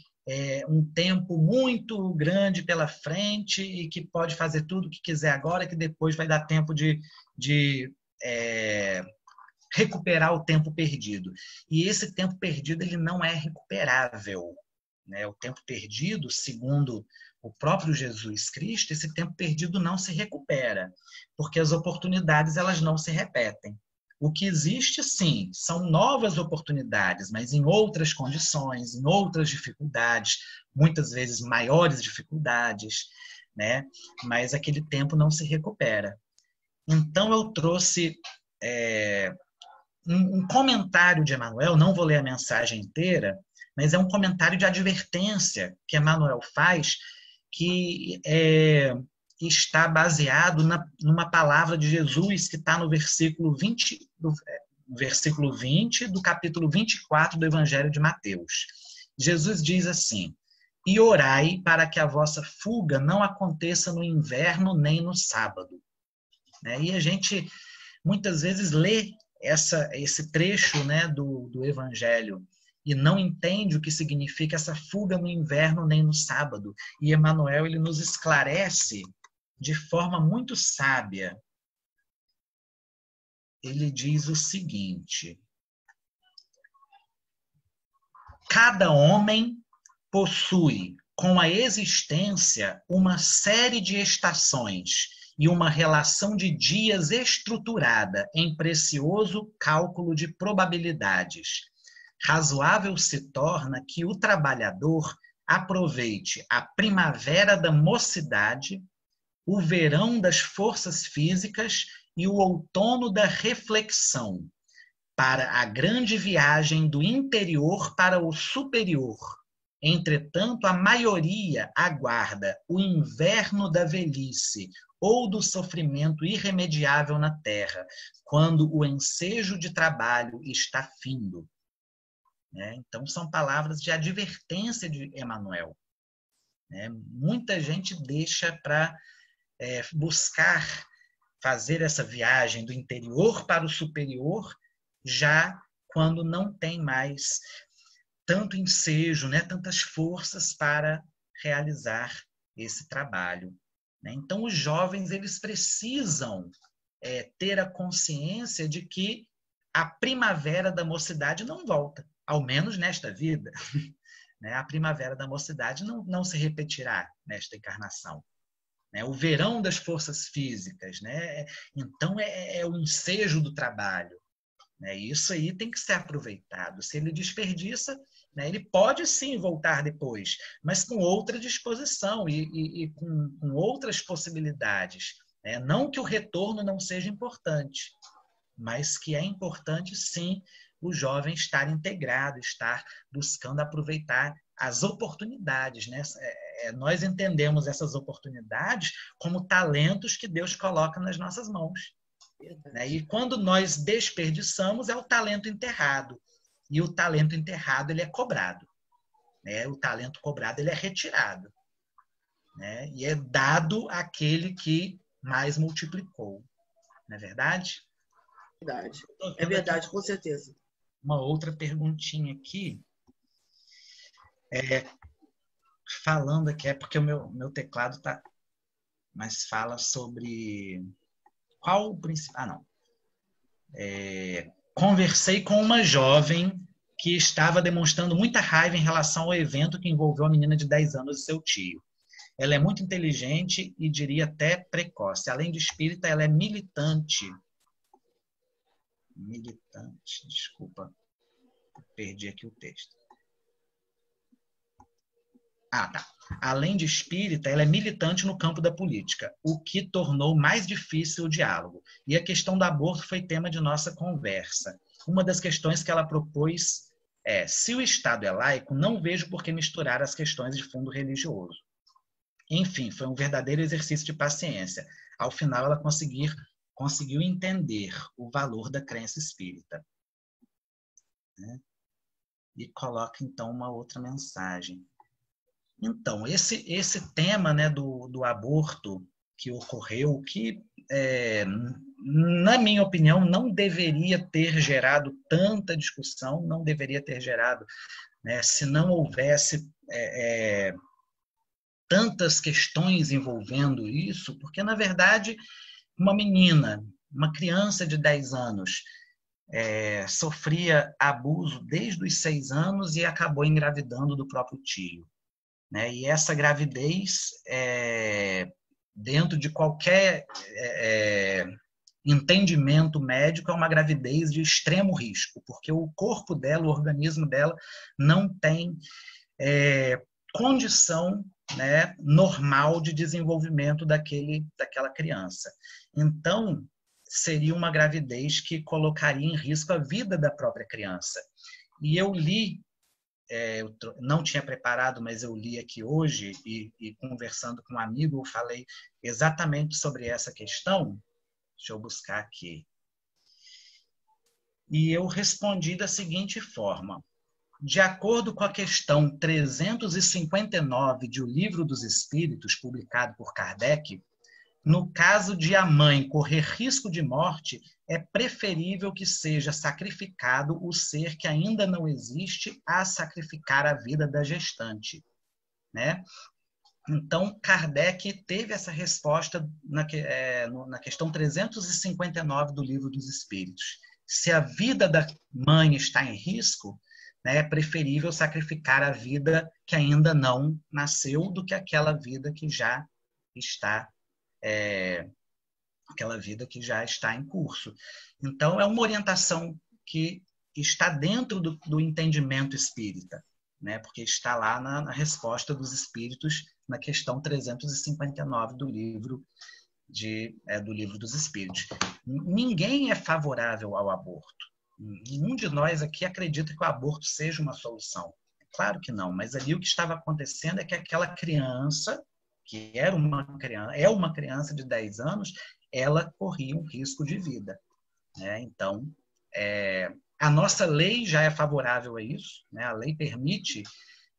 um tempo muito grande pela frente e que pode fazer tudo o que quiser agora, que depois vai dar tempo de recuperar o tempo perdido. E esse tempo perdido ele não é recuperável, né? O tempo perdido, segundo o próprio Jesus Cristo, esse tempo perdido não se recupera, porque as oportunidades elas não se repetem. O que existe, sim, são novas oportunidades, mas em outras condições, em outras dificuldades, muitas vezes maiores dificuldades, né? Mas aquele tempo não se recupera. Então, eu trouxe um comentário de Emmanuel, não vou ler a mensagem inteira, mas é um comentário de advertência que Emmanuel faz, que está baseado numa palavra de Jesus que está no versículo 20 do capítulo 24 do Evangelho de Mateus. Jesus diz assim: e orai para que a vossa fuga não aconteça no inverno nem no sábado. E a gente muitas vezes lê esse trecho, né, do Evangelho e não entende o que significa essa fuga no inverno nem no sábado. E Emmanuel, ele nos esclarece de forma muito sábia. Ele diz o seguinte: cada homem possui com a existência uma série de estações e uma relação de dias estruturada em precioso cálculo de probabilidades. Razoável se torna que o trabalhador aproveite a primavera da mocidade, o verão das forças físicas e o outono da reflexão, para a grande viagem do interior para o superior. Entretanto, a maioria aguarda o inverno da velhice ou do sofrimento irremediável na terra, quando o ensejo de trabalho está findo. Então, são palavras de advertência de Emmanuel. Muita gente deixa para buscar fazer essa viagem do interior para o superior, já quando não tem mais tanto ensejo, tantas forças para realizar esse trabalho. Então, os jovens, eles precisam ter a consciência de que a primavera da mocidade não volta, ao menos nesta vida. A primavera da mocidade não se repetirá nesta encarnação. O verão das forças físicas, então é o ensejo do trabalho. Isso aí tem que ser aproveitado. Se ele desperdiça, ele pode sim voltar depois, mas com outra disposição e com outras possibilidades. Não que o retorno não seja importante, mas que é importante sim o jovem estar integrado, estar buscando aproveitar as oportunidades. Nós entendemos essas oportunidades como talentos que Deus coloca nas nossas mãos. E quando nós desperdiçamos, é o talento enterrado. E o talento enterrado, ele é cobrado. O talento cobrado, ele é retirado. E é dado àquele que mais multiplicou. Não é verdade? Verdade. É verdade, com certeza. Uma outra perguntinha aqui. Falando aqui, é porque o meu teclado está... Mas fala sobre... Qual o principal... não. Conversei com uma jovem que estava demonstrando muita raiva em relação ao evento que envolveu a menina de 10 anos e seu tio. Ela é muito inteligente e diria até precoce. Além de espírita, ela é militante. Desculpa. Perdi aqui o texto. Tá. Além de espírita, ela é militante no campo da política, o que tornou mais difícil o diálogo. E a questão do aborto foi tema de nossa conversa. Uma das questões que ela propôs é: se o Estado é laico, não vejo por que misturar as questões de fundo religioso. Enfim, foi um verdadeiro exercício de paciência. Ao final, ela conseguiu entender o valor da crença espírita. E coloca, então, uma outra mensagem. Então, esse tema do aborto que ocorreu, que, na minha opinião, não deveria ter gerado tanta discussão, não deveria ter gerado, se não houvesse tantas questões envolvendo isso, porque, na verdade, uma menina, uma criança de 10 anos, sofria abuso desde os 6 anos e acabou engravidando do próprio tio. E essa gravidez, dentro de qualquer entendimento médico, é uma gravidez de extremo risco, porque o corpo dela, o organismo dela, não tem condição normal de desenvolvimento daquela criança. Então, seria uma gravidez que colocaria em risco a vida da própria criança. E eu li, eu não tinha preparado, mas eu li aqui hoje e conversando com um amigo, eu falei exatamente sobre essa questão. Deixa eu buscar aqui. E eu respondi da seguinte forma: de acordo com a questão 359 de O Livro dos Espíritos, publicado por Kardec, no caso de a mãe correr risco de morte, é preferível que seja sacrificado o ser que ainda não existe a sacrificar a vida da gestante, né? Então, Kardec teve essa resposta na questão 359 do Livro dos Espíritos. Se a vida da mãe está em risco, né, é preferível sacrificar a vida que ainda não nasceu do que aquela vida que já está em curso. Então, é uma orientação que está dentro do entendimento espírita, né? Porque está lá na resposta dos espíritos, na questão 359 do livro dos Espíritos. Ninguém é favorável ao aborto. Nenhum de nós aqui acredita que o aborto seja uma solução. Claro que não, mas ali o que estava acontecendo é que aquela criança, que é uma criança de 10 anos, ela corria um risco de vida, né? Então, a nossa lei já é favorável a isso, né? A lei permite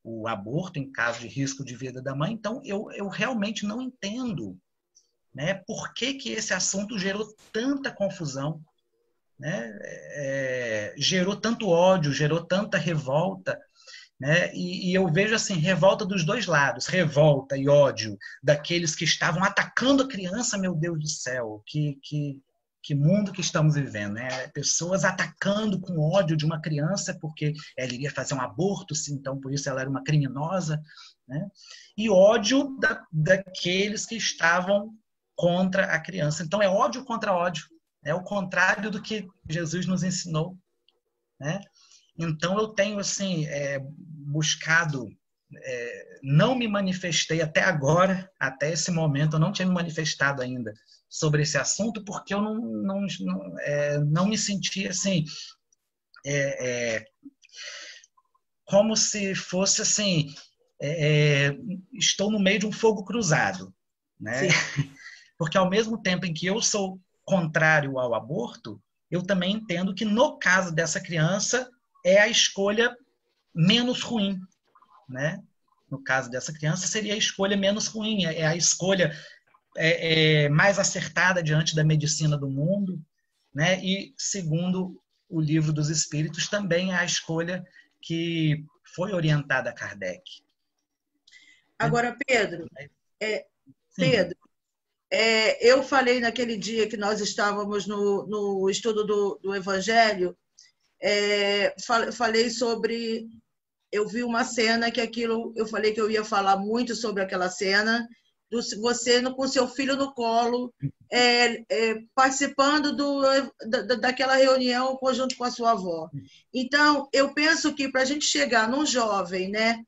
o aborto em caso de risco de vida da mãe. Então, eu realmente não entendo, né, por que esse assunto gerou tanta confusão, né? Gerou tanto ódio, gerou tanta revolta, né? E eu vejo assim, revolta dos dois lados, revolta e ódio daqueles que estavam atacando a criança. Meu Deus do céu, que mundo que estamos vivendo, né? Pessoas atacando com ódio de uma criança porque ela iria fazer um aborto, então por isso ela era uma criminosa, né? E ódio daqueles que estavam contra a criança. Então é ódio contra ódio, é o contrário do que Jesus nos ensinou, né? Então eu tenho assim buscado, não me manifestei até agora, até esse momento eu não tinha me manifestado ainda sobre esse assunto, porque eu não me sentia assim, como se fosse assim, estou no meio de um fogo cruzado, né? Porque ao mesmo tempo em que eu sou contrário ao aborto, eu também entendo que no caso dessa criança é a escolha menos ruim, né? No caso dessa criança seria a escolha menos ruim, é a escolha mais acertada diante da medicina do mundo, né? E segundo o Livro dos Espíritos também é a escolha que foi orientada a Kardec. Agora, Pedro, eu falei naquele dia que nós estávamos no estudo do Evangelho, falei sobre... Eu vi uma cena que eu falei que eu ia falar muito sobre aquela cena, você com seu filho no colo, participando daquela reunião junto com a sua avó. Então, eu penso que para a gente chegar num jovem, né?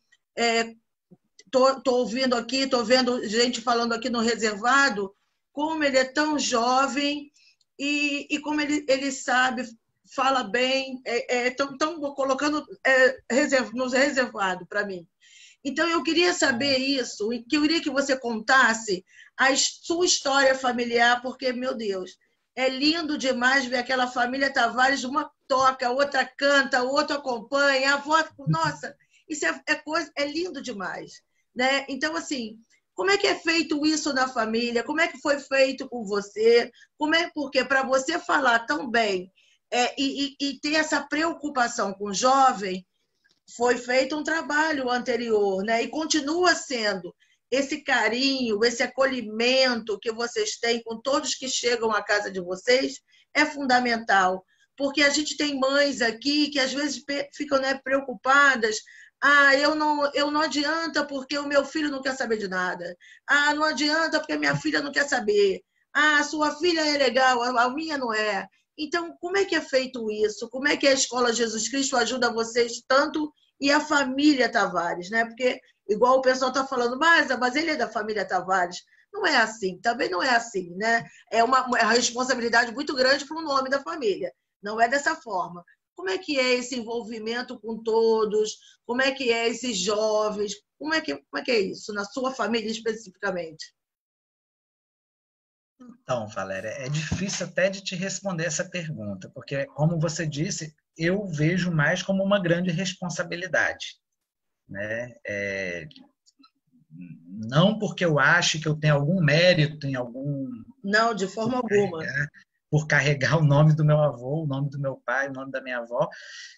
Estou ouvindo aqui, estou vendo gente falando aqui no reservado, como ele é tão jovem e como ele sabe, fala bem, estão colocando nos reservado para mim. Então, eu queria saber isso, e que eu queria que você contasse a sua história familiar, porque, meu Deus, é lindo demais ver aquela família Tavares, uma toca, outra canta, outra acompanha, a avó... Nossa, isso é lindo demais, né? Então, assim, como é que é feito isso na família? Como é que foi feito com você? Porque para você falar tão bem e ter essa preocupação com o jovem, foi feito um trabalho anterior, né? E continua sendo. Esse carinho, esse acolhimento que vocês têm com todos que chegam à casa de vocês é fundamental, porque a gente tem mães aqui que às vezes ficam, né, preocupadas. Eu não adianta porque o meu filho não quer saber de nada. Não adianta porque minha filha não quer saber. Sua filha é legal, a minha não é. Então, como é que é feito isso? Como é que a Escola Jesus Cristo ajuda vocês tanto e a família Tavares, né? Porque, igual o pessoal está falando, mas ele é da família Tavares. Não é assim, também não é assim, né? É uma responsabilidade muito grande para o nome da família. Não é dessa forma. Como é que é esse envolvimento com todos? Como é que é esses jovens? Como é que é isso, na sua família especificamente? Então, Valéria, é difícil até de te responder essa pergunta, porque, como você disse, eu vejo mais como uma grande responsabilidade, né? não porque eu ache que eu tenho algum mérito em algum... Não, de forma alguma. Por carregar o nome do meu avô, o nome do meu pai, o nome da minha avó,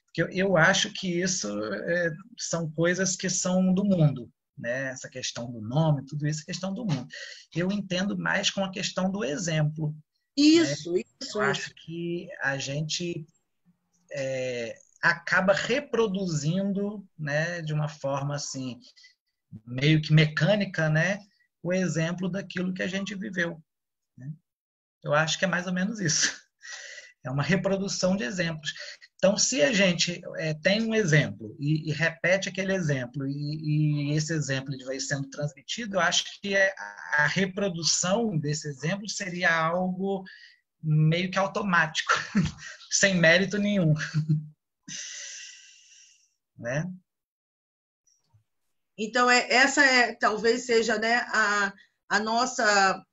porque eu acho que isso são coisas que são do mundo, né? Essa questão do nome, tudo isso é questão do mundo. Eu entendo mais com a questão do exemplo. Isso, né? isso. Eu acho que a gente acaba reproduzindo, né, de uma forma assim, meio que mecânica, né, o exemplo daquilo que a gente viveu. Né? Eu acho que é mais ou menos isso. É uma reprodução de exemplos. Então, se a gente tem um exemplo e repete aquele exemplo e esse exemplo vai sendo transmitido, eu acho que a reprodução desse exemplo seria algo meio que automático, sem mérito nenhum. Né? Então, essa talvez seja, né, a nossa...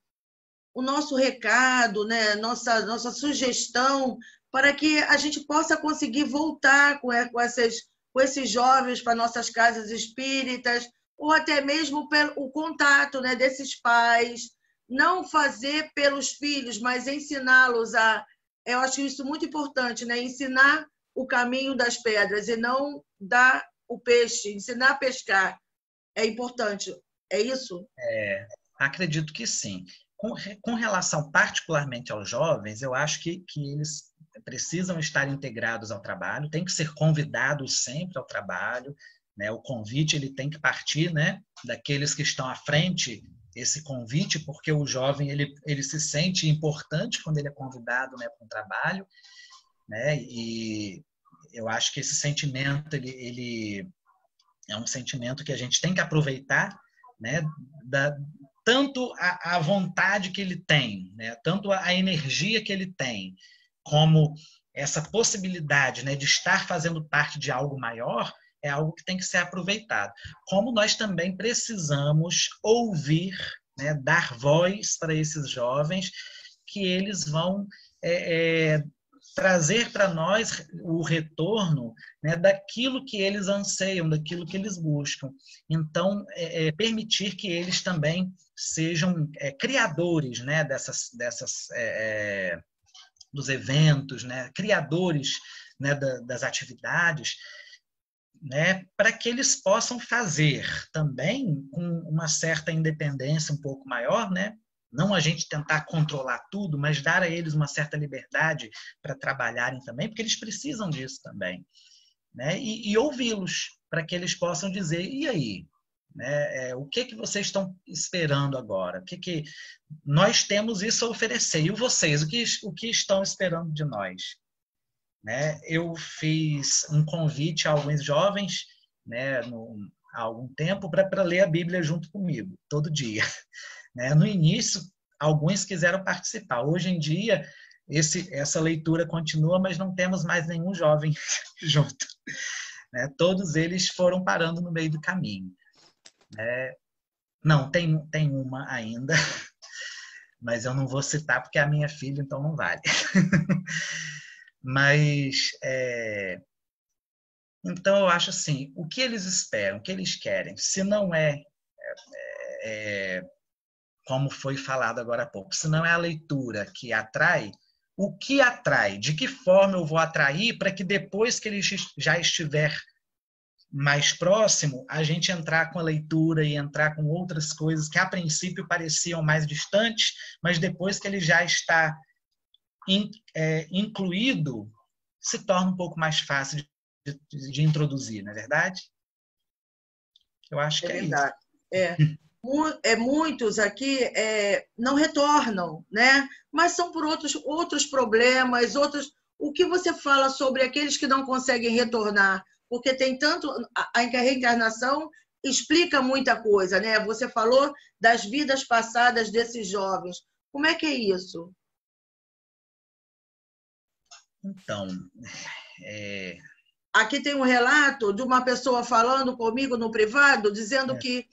o nosso recado, né? nossa sugestão para que a gente possa conseguir voltar com esses jovens para nossas casas espíritas, ou até mesmo o contato, né, desses pais, não fazer pelos filhos, mas ensiná-los a... Eu acho isso muito importante, né? Ensinar o caminho das pedras e não dar o peixe, ensinar a pescar. É importante, é isso? Acredito que sim. Com relação particularmente aos jovens, eu acho que eles precisam estar integrados ao trabalho, tem que ser convidados sempre ao trabalho, né? O convite ele tem que partir, né, daqueles que estão à frente, esse convite, porque o jovem ele se sente importante quando ele é convidado, né, para um trabalho, né? E eu acho que esse sentimento ele é um sentimento que a gente tem que aproveitar, né, tanto a vontade que ele tem, né, tanto a energia que ele tem, como essa possibilidade, né, de estar fazendo parte de algo maior, é algo que tem que ser aproveitado. Como nós também precisamos ouvir, né, dar voz para esses jovens, que eles vão trazer para nós o retorno, né, daquilo que eles anseiam, daquilo que eles buscam. Então, permitir que eles também sejam criadores, né, dos eventos, né, criadores, né, das atividades, né, para que eles possam fazer também com uma certa independência um pouco maior, né? Não a gente tentar controlar tudo, mas dar a eles uma certa liberdade para trabalharem também, porque eles precisam disso também, né? E ouvi-los, para que eles possam dizer, e aí? Né? O que vocês estão esperando agora? O que nós temos isso a oferecer? E vocês, o que estão esperando de nós? Né? Eu fiz um convite a alguns jovens, né, há algum tempo para ler a Bíblia junto comigo, todo dia. Né? No início, alguns quiseram participar. Hoje em dia, essa leitura continua, mas não temos mais nenhum jovem junto. Né? Todos eles foram parando no meio do caminho. Não, tem uma ainda, mas eu não vou citar porque é a minha filha, então não vale. Mas, então eu acho assim, o que eles esperam, o que eles querem, se não como foi falado agora há pouco, se não é a leitura que atrai, o que atrai? De que forma eu vou atrair para que depois que ele já estiver mais próximo, a gente entrar com a leitura e entrar com outras coisas que a princípio pareciam mais distantes, mas depois que ele já está incluído, se torna um pouco mais fácil de introduzir, não é verdade? Eu acho que é verdade. Isso. Muitos aqui não retornam, né? Mas são por outros problemas, O que você fala sobre aqueles que não conseguem retornar? Porque tem tanto... A reencarnação explica muita coisa, né? Você falou das vidas passadas desses jovens. Como é que é isso? Então, aqui tem um relato de uma pessoa falando comigo no privado, dizendo que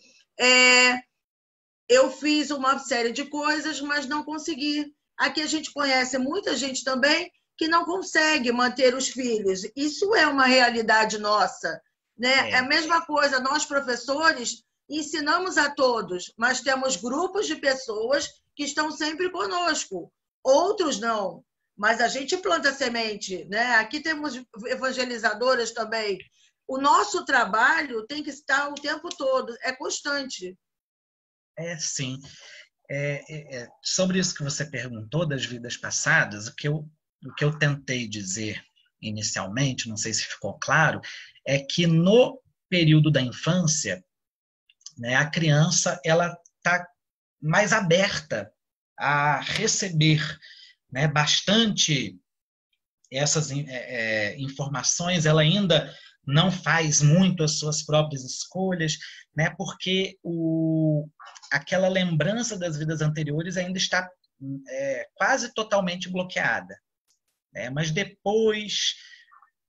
eu fiz uma série de coisas, mas não consegui. Aqui a gente conhece muita gente também que não consegue manter os filhos. Isso é uma realidade nossa, né? É a mesma coisa, nós professores ensinamos a todos, mas temos grupos de pessoas que estão sempre conosco. Outros não, mas a gente planta semente, né? Aqui temos evangelizadoras também. O nosso trabalho tem que estar o tempo todo, é constante. Sim. Sobre isso que você perguntou das vidas passadas, o que eu tentei dizer inicialmente, não sei se ficou claro, é que no período da infância, né, a criança ela está mais aberta a receber, né, bastante essas informações. Ela ainda não faz muito as suas próprias escolhas, né, porque aquela lembrança das vidas anteriores ainda está quase totalmente bloqueada. Né? Mas depois,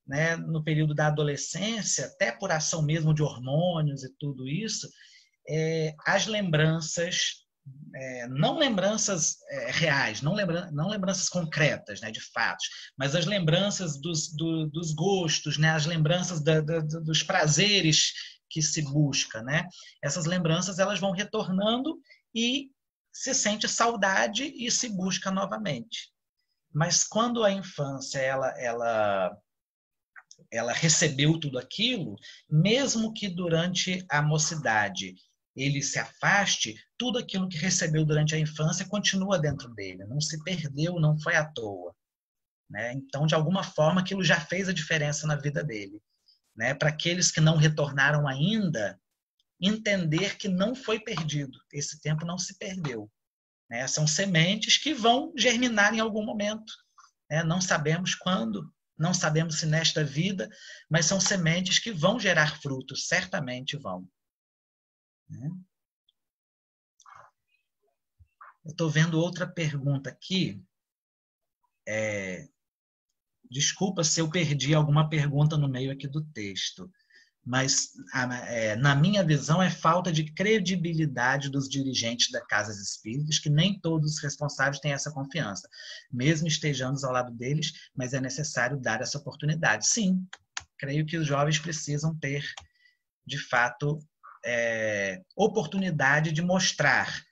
né, no período da adolescência, até por ação mesmo de hormônios e tudo isso, as lembranças, não lembranças reais, não lembranças concretas, né, de fatos, mas as lembranças dos gostos, né, as lembranças dos prazeres que se busca, né? Essas lembranças elas vão retornando e se sente saudade e se busca novamente. Mas quando a infância ela recebeu tudo aquilo, mesmo que durante a mocidade ele se afaste, tudo aquilo que recebeu durante a infância continua dentro dele, não se perdeu, não foi à toa. Né? Então, de alguma forma, aquilo já fez a diferença na vida dele. Né? Para aqueles que não retornaram ainda, entender que não foi perdido, esse tempo não se perdeu. Né? São sementes que vão germinar em algum momento. Né? Não sabemos quando, não sabemos se nesta vida, mas são sementes que vão gerar frutos, certamente vão. Né? Eu estou vendo outra pergunta aqui. Desculpa se eu perdi alguma pergunta no meio aqui do texto, mas na minha visão é falta de credibilidade dos dirigentes das casas espíritas, que nem todos os responsáveis têm essa confiança, mesmo estejamos ao lado deles, mas é necessário dar essa oportunidade. Sim, creio que os jovens precisam ter, de fato, oportunidade de mostrar,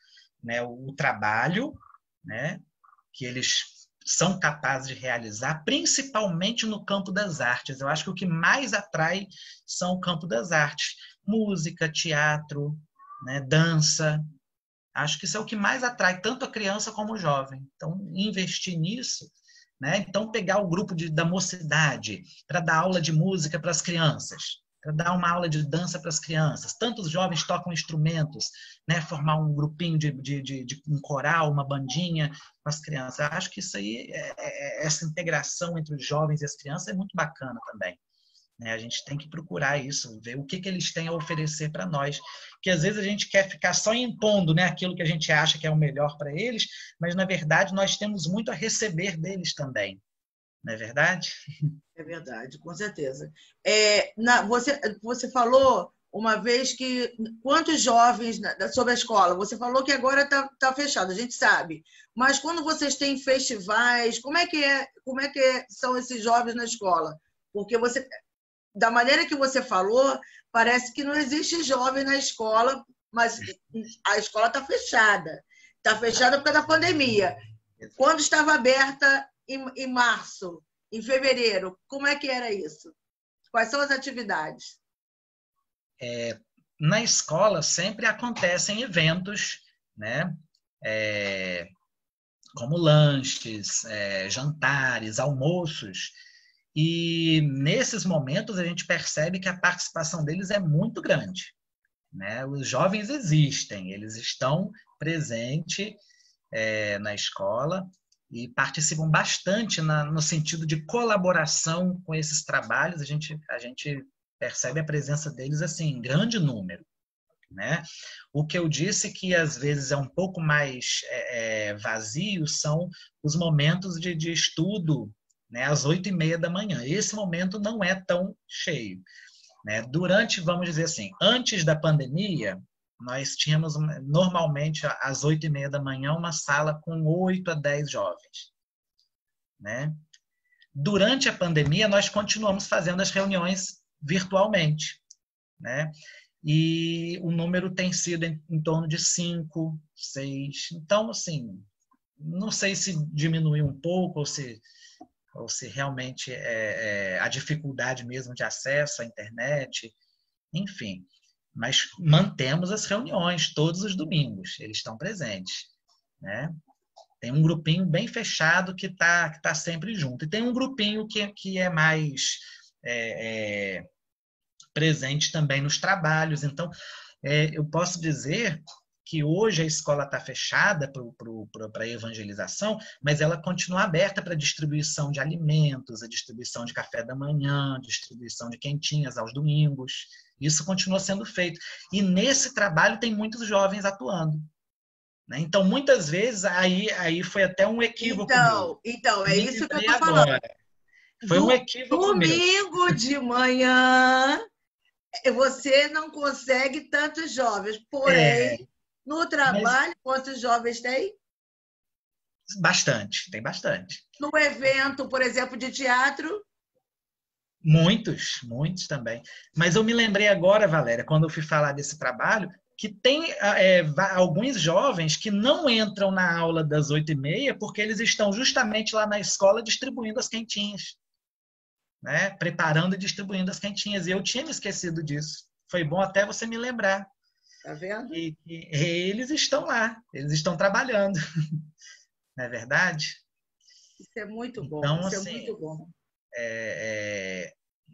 né, o trabalho, né, que eles são capazes de realizar, principalmente no campo das artes. Eu acho que o que mais atrai são o campo das artes. Música, teatro, né, dança. Acho que isso é o que mais atrai tanto a criança como o jovem. Então, investir nisso, né? Então, pegar o grupo da mocidade para dar aula de música para as crianças, para dar uma aula de dança para as crianças. Tantos jovens tocam instrumentos, né? Formar um grupinho de um coral, uma bandinha com as crianças. Acho que isso aí, essa integração entre os jovens e as crianças é muito bacana também. Né? A gente tem que procurar isso, ver o que eles têm a oferecer para nós. Porque às vezes a gente quer ficar só impondo, né, aquilo que a gente acha que é o melhor para eles, mas na verdade nós temos muito a receber deles também. Não é verdade? É verdade, com certeza. Você falou uma vez que quantos jovens sobre a escola? Você falou que agora está fechado, a gente sabe. Mas quando vocês têm festivais, como é que são esses jovens na escola? Porque da maneira que você falou, parece que não existe jovem na escola, mas a escola está fechada. Está fechada por causa da pandemia. Quando estava aberta em março, em fevereiro, como é que era isso? Quais são as atividades? Na escola sempre acontecem eventos, né? Como lanches, jantares, almoços. E nesses momentos a gente percebe que a participação deles é muito grande. Né? Os jovens existem, eles estão presentes na escola e participam bastante no sentido de colaboração com esses trabalhos. A gente percebe a presença deles assim, em grande número. Né? O que eu disse que às vezes é um pouco mais vazio são os momentos de estudo, né, às 8h30 da manhã. Esse momento não é tão cheio. Né? Durante, vamos dizer assim, antes da pandemia, nós tínhamos normalmente às 8h30 da manhã uma sala com 8 a 10 jovens. Né? Durante a pandemia, nós continuamos fazendo as reuniões virtualmente. Né? e o número tem sido em torno de 5, 6. Então, assim, não sei se diminuiu um pouco ou se realmente é a dificuldade mesmo de acesso à internet, enfim. Mas mantemos as reuniões todos os domingos, eles estão presentes, né? Tem um grupinho bem fechado que tá sempre junto. E tem um grupinho que é mais presente também nos trabalhos. Então, eu posso dizer que hoje a escola está fechada para a evangelização, mas ela continua aberta para distribuição de alimentos, a distribuição de café da manhã, distribuição de quentinhas aos domingos. Isso continua sendo feito. E nesse trabalho tem muitos jovens atuando. Né? Então, muitas vezes, aí foi até um equívoco meu. Então, é isso que eu estou falando. Foi um equívoco meu. Domingo de manhã, você não consegue tantos jovens, porém, no trabalho, quantos jovens tem? Bastante, tem bastante. No evento, por exemplo, de teatro? Muitos também. Mas eu me lembrei agora, Valéria, quando eu fui falar desse trabalho, que tem alguns jovens que não entram na aula das 8h30 porque eles estão justamente lá na escola distribuindo as quentinhas. Né? Preparando e distribuindo as quentinhas. E eu tinha me esquecido disso. Foi bom até você me lembrar. Tá vendo? E eles estão lá, eles estão trabalhando. Não é verdade? Isso é muito bom. Então, isso assim, é muito bom.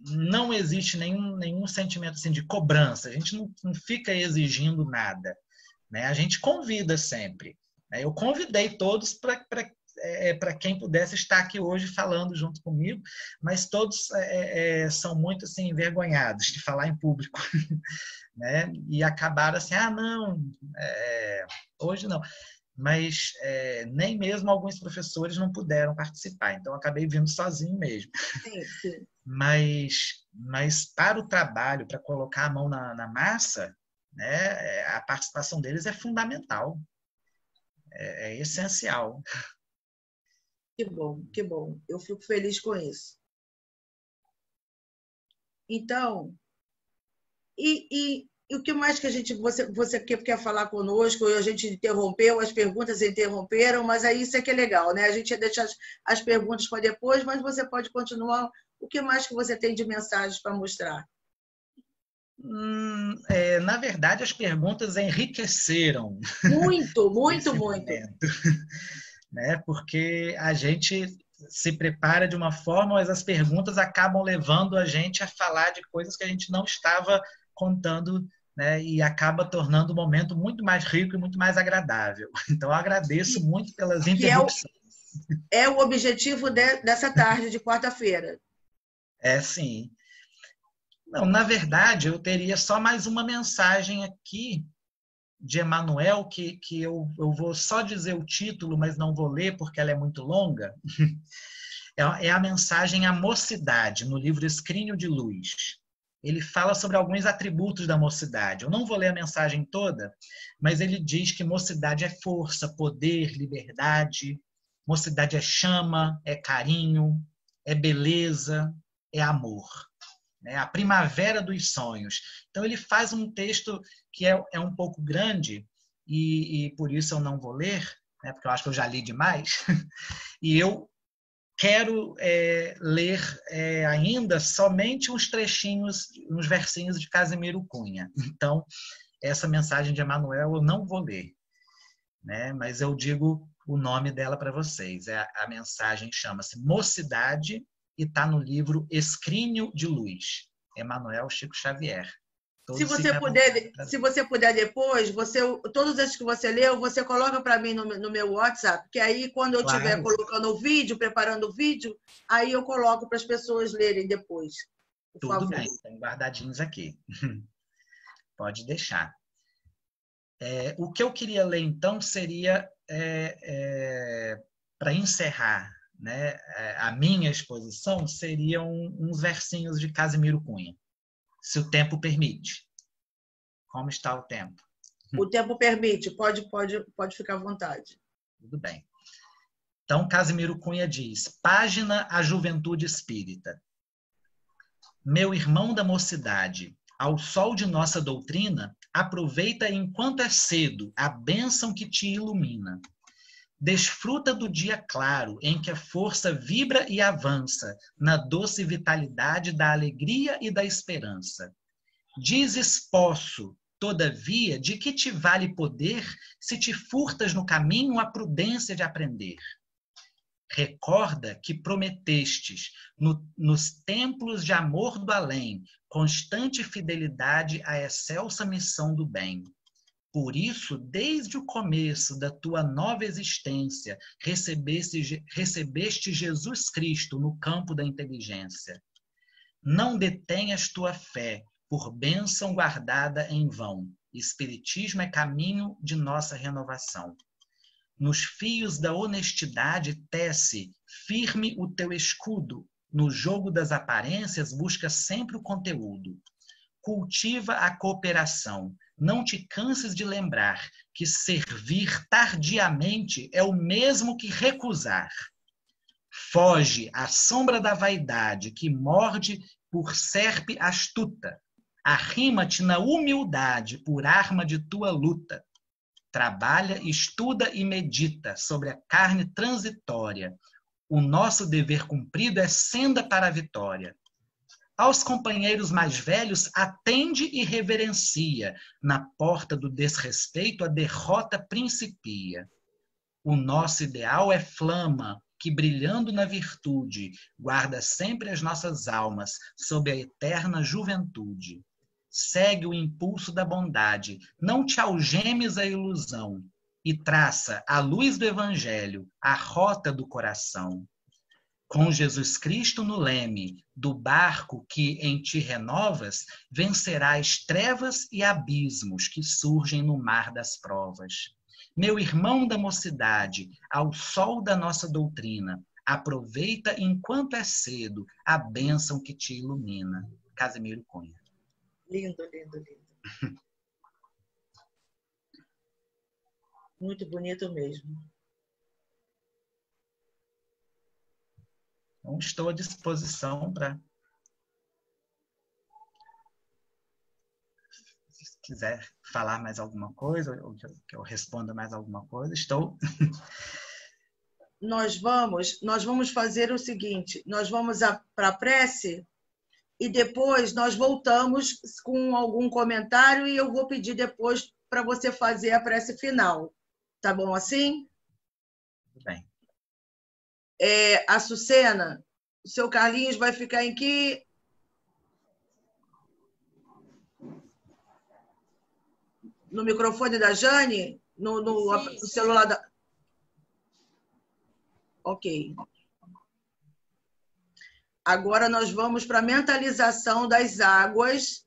Não existe nenhum sentimento assim, de cobrança. A gente não fica exigindo nada. Né? A gente convida sempre. Né? Eu convidei todos para quem pudesse estar aqui hoje falando junto comigo, mas todos são muito assim, envergonhados de falar em público. Né? E acabaram assim, não, hoje não. Mas nem mesmo alguns professores não puderam participar, então eu acabei vindo sozinho mesmo. Sim. Mas para o trabalho, para colocar a mão na massa, né, a participação deles é fundamental, é essencial. Que bom, que bom. Eu fico feliz com isso. Então, e o que mais que você quer falar conosco? A gente interrompeu, as perguntas interromperam, mas aí isso é que é legal, né? A gente ia deixar as perguntas para depois, mas você pode continuar. O que mais que você tem de mensagens para mostrar? Na verdade, as perguntas enriqueceram. Muito. Né? Porque a gente se prepara de uma forma, mas as perguntas acabam levando a gente a falar de coisas que a gente não estava contando, né? E acaba tornando o momento muito mais rico e muito mais agradável. Então, eu agradeço muito pelas interrupções. É o objetivo dessa tarde de quarta-feira. Sim. Não, na verdade, eu teria só mais uma mensagem aqui de Emmanuel, que eu vou só dizer o título, mas não vou ler porque ela é muito longa. É a mensagem à mocidade, no livro Escrínio de Luz. Ele fala sobre alguns atributos da mocidade. Eu não vou ler a mensagem toda, mas ele diz que mocidade é força, poder, liberdade. Mocidade é chama, é carinho, é beleza, é amor. É a primavera dos sonhos. Então, ele faz um texto que é um pouco grande, e por isso eu não vou ler, né, porque eu acho que eu já li demais, e eu quero ler ainda somente uns trechinhos, uns versinhos de Casimiro Cunha. Então, essa mensagem de Emmanuel eu não vou ler, né, mas eu digo o nome dela para vocês. A mensagem chama-se Mocidade, e está no livro Escrínio de Luz, Emmanuel Chico Xavier. Se você puder depois, todos esses que você leu, você coloca para mim no meu WhatsApp, que aí quando eu estiver colocando o vídeo, preparando o vídeo, aí eu coloco para as pessoas lerem depois. Tudo bem, estão guardadinhos aqui. Pode deixar. O que eu queria ler, então, seria, para encerrar, né, a minha exposição, seriam uns versinhos de Casimiro Cunha, se o tempo permite. Como está o tempo? O tempo permite, pode ficar à vontade. Tudo bem. Então, Casimiro Cunha diz: página à juventude espírita. Meu irmão da mocidade, Ao sol de nossa doutrina, aproveita enquanto é cedo a bênção que te ilumina. Desfruta do dia claro, em que a força vibra e avança, na doce vitalidade da alegria e da esperança. Dizes posso, todavia, de que te vale poder, se te furtas no caminho a prudência de aprender? Recorda que prometestes, nos templos de amor do além, constante fidelidade à excelsa missão do bem. Por isso, desde o começo da tua nova existência, recebeste Jesus Cristo no campo da inteligência. Não detenhas tua fé, por bênção guardada em vão. Espiritismo é caminho de nossa renovação. Nos fios da honestidade tece firme o teu escudo. No jogo das aparências busca sempre o conteúdo. Cultiva a cooperação. Não te canses de lembrar que servir tardiamente é o mesmo que recusar. Foge à sombra da vaidade que morde por serpe astuta. Arrima-te na humildade por arma de tua luta. Trabalha, estuda e medita sobre a carne transitória. O nosso dever cumprido é senda para a vitória. Aos companheiros mais velhos atende e reverencia. Na porta do desrespeito a derrota principia. O nosso ideal é flama que, brilhando na virtude, guarda sempre as nossas almas sob a eterna juventude. Segue o impulso da bondade, não te algemes a ilusão, e traça, à luz do Evangelho, a rota do coração. Com Jesus Cristo no leme, do barco que em ti renovas, vencerás trevas e abismos que surgem no mar das provas. Meu irmão da mocidade, ao sol da nossa doutrina, aproveita enquanto é cedo a bênção que te ilumina. Casimiro Cunha. Lindo, lindo, lindo. Muito bonito mesmo. Então, estou à disposição para... Se quiser falar mais alguma coisa, ou que eu responda mais alguma coisa, estou... Nós vamos fazer o seguinte, nós vamos para a prece e depois nós voltamos com algum comentário e eu vou pedir depois para você fazer a prece final. Tá bom assim? Tudo bem. A Sucena, o seu Carlinhos vai ficar em que? No microfone da Jane? No celular da... Ok. Agora nós vamos para a mentalização das águas,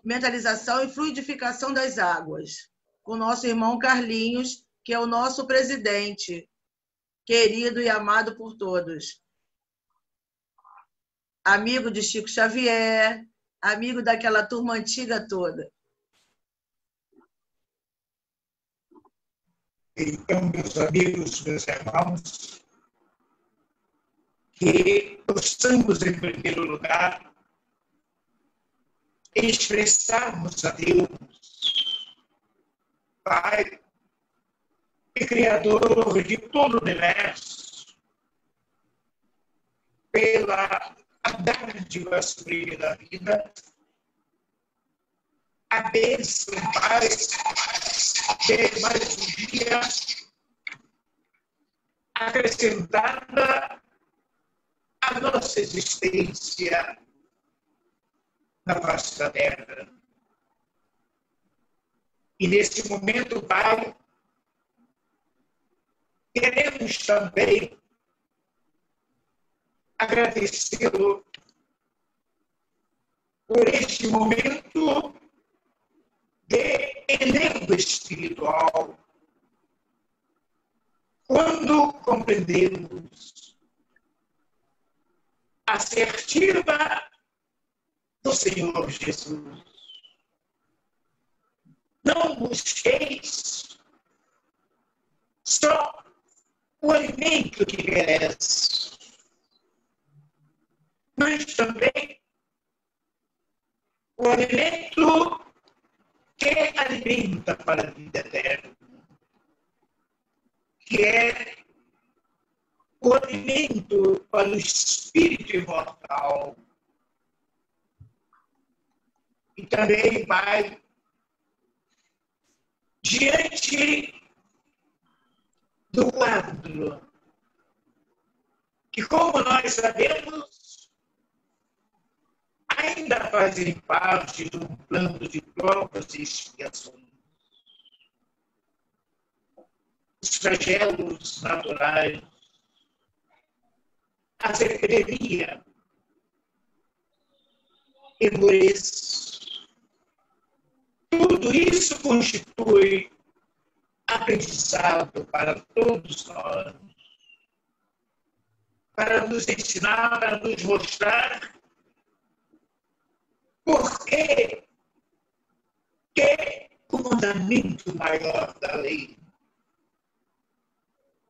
mentalização e fluidificação das águas, com o nosso irmão Carlinhos, que é o nosso presidente, querido e amado por todos. Amigo de Chico Xavier, amigo daquela turma antiga toda. Então, meus amigos, meus irmãos, que possamos, em primeiro lugar, expressarmos a Deus, Pai e Criador de todo o universo, pela dádiva sublime da vida, a bênção, Pai, de mais um dia acrescentada à nossa existência na face da terra. E nesse momento, Pai, queremos também agradecê-lo por este momento de enlevo espiritual, quando compreendemos a assertiva do Senhor Jesus. Não busqueis só o alimento que merece, mas também o alimento que alimenta para a vida eterna, que é o alimento para o espírito imortal. E também, Pai, diante do quadro, que, como nós sabemos, ainda fazem parte de um plano de provas e expiações. Os flagelos naturais, a epidemia, emburece. Tudo isso constitui aprendizado para todos nós, para nos ensinar, para nos mostrar por que o mandamento maior da lei.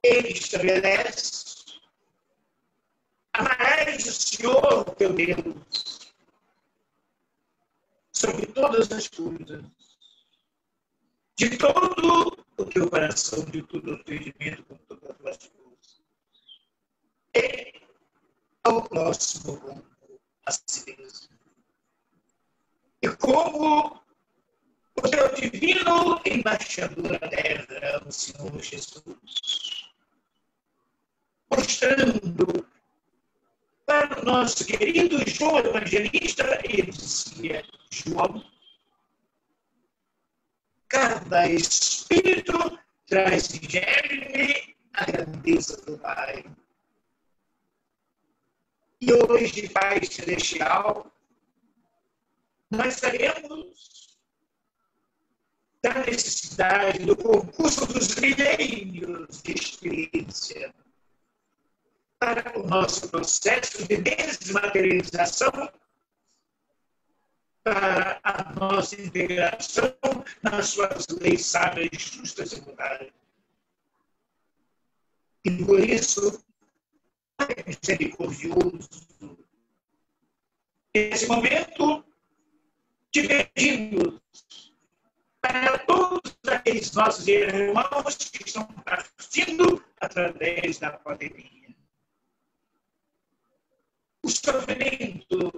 Ele estabelece: amarás o Senhor teu Deus sobre todas as coisas, de todo o teu coração, de todo o teu entendimento, com todas as tuas forças. E ao próximo como a si mesmo. E como o teu divino embaixador na terra, o Senhor Jesus, mostrando para o nosso querido João Evangelista, ele dizia: João, cada espírito traz em germe a grandeza do Pai. E hoje, Pai Celestial, nós sabemos da necessidade do concurso dos milênios de experiência para o nosso processo de desmaterialização, para a nossa integração nas suas leis sábias, justas e morais. E por isso, é misericordioso. Nesse momento, te pedimos para todos aqueles nossos irmãos que estão partindo através da pandemia. O sofrimento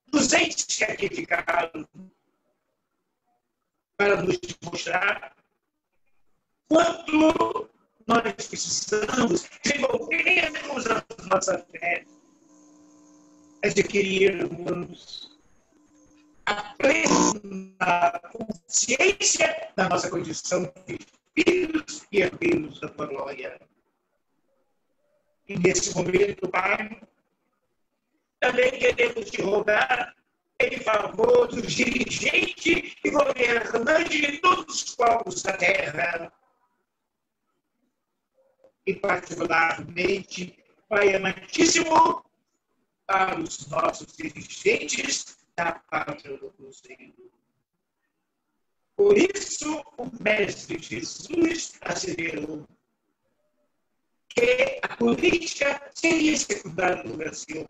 dos entes que aqui ficaram, para nos mostrar quanto nós precisamos desenvolvermos a nossa fé, adquirirmos a plena consciência da nossa condição de filhos e herdeiros da glória. E nesse momento, Pai, também queremos te rogar em favor dos dirigentes e governantes de todos os povos da terra. E particularmente, Pai amantíssimo, para os nossos dirigentes da pátria do Cruzeiro. Por isso, o Mestre Jesus asseverou que a política seria secundária no Brasil,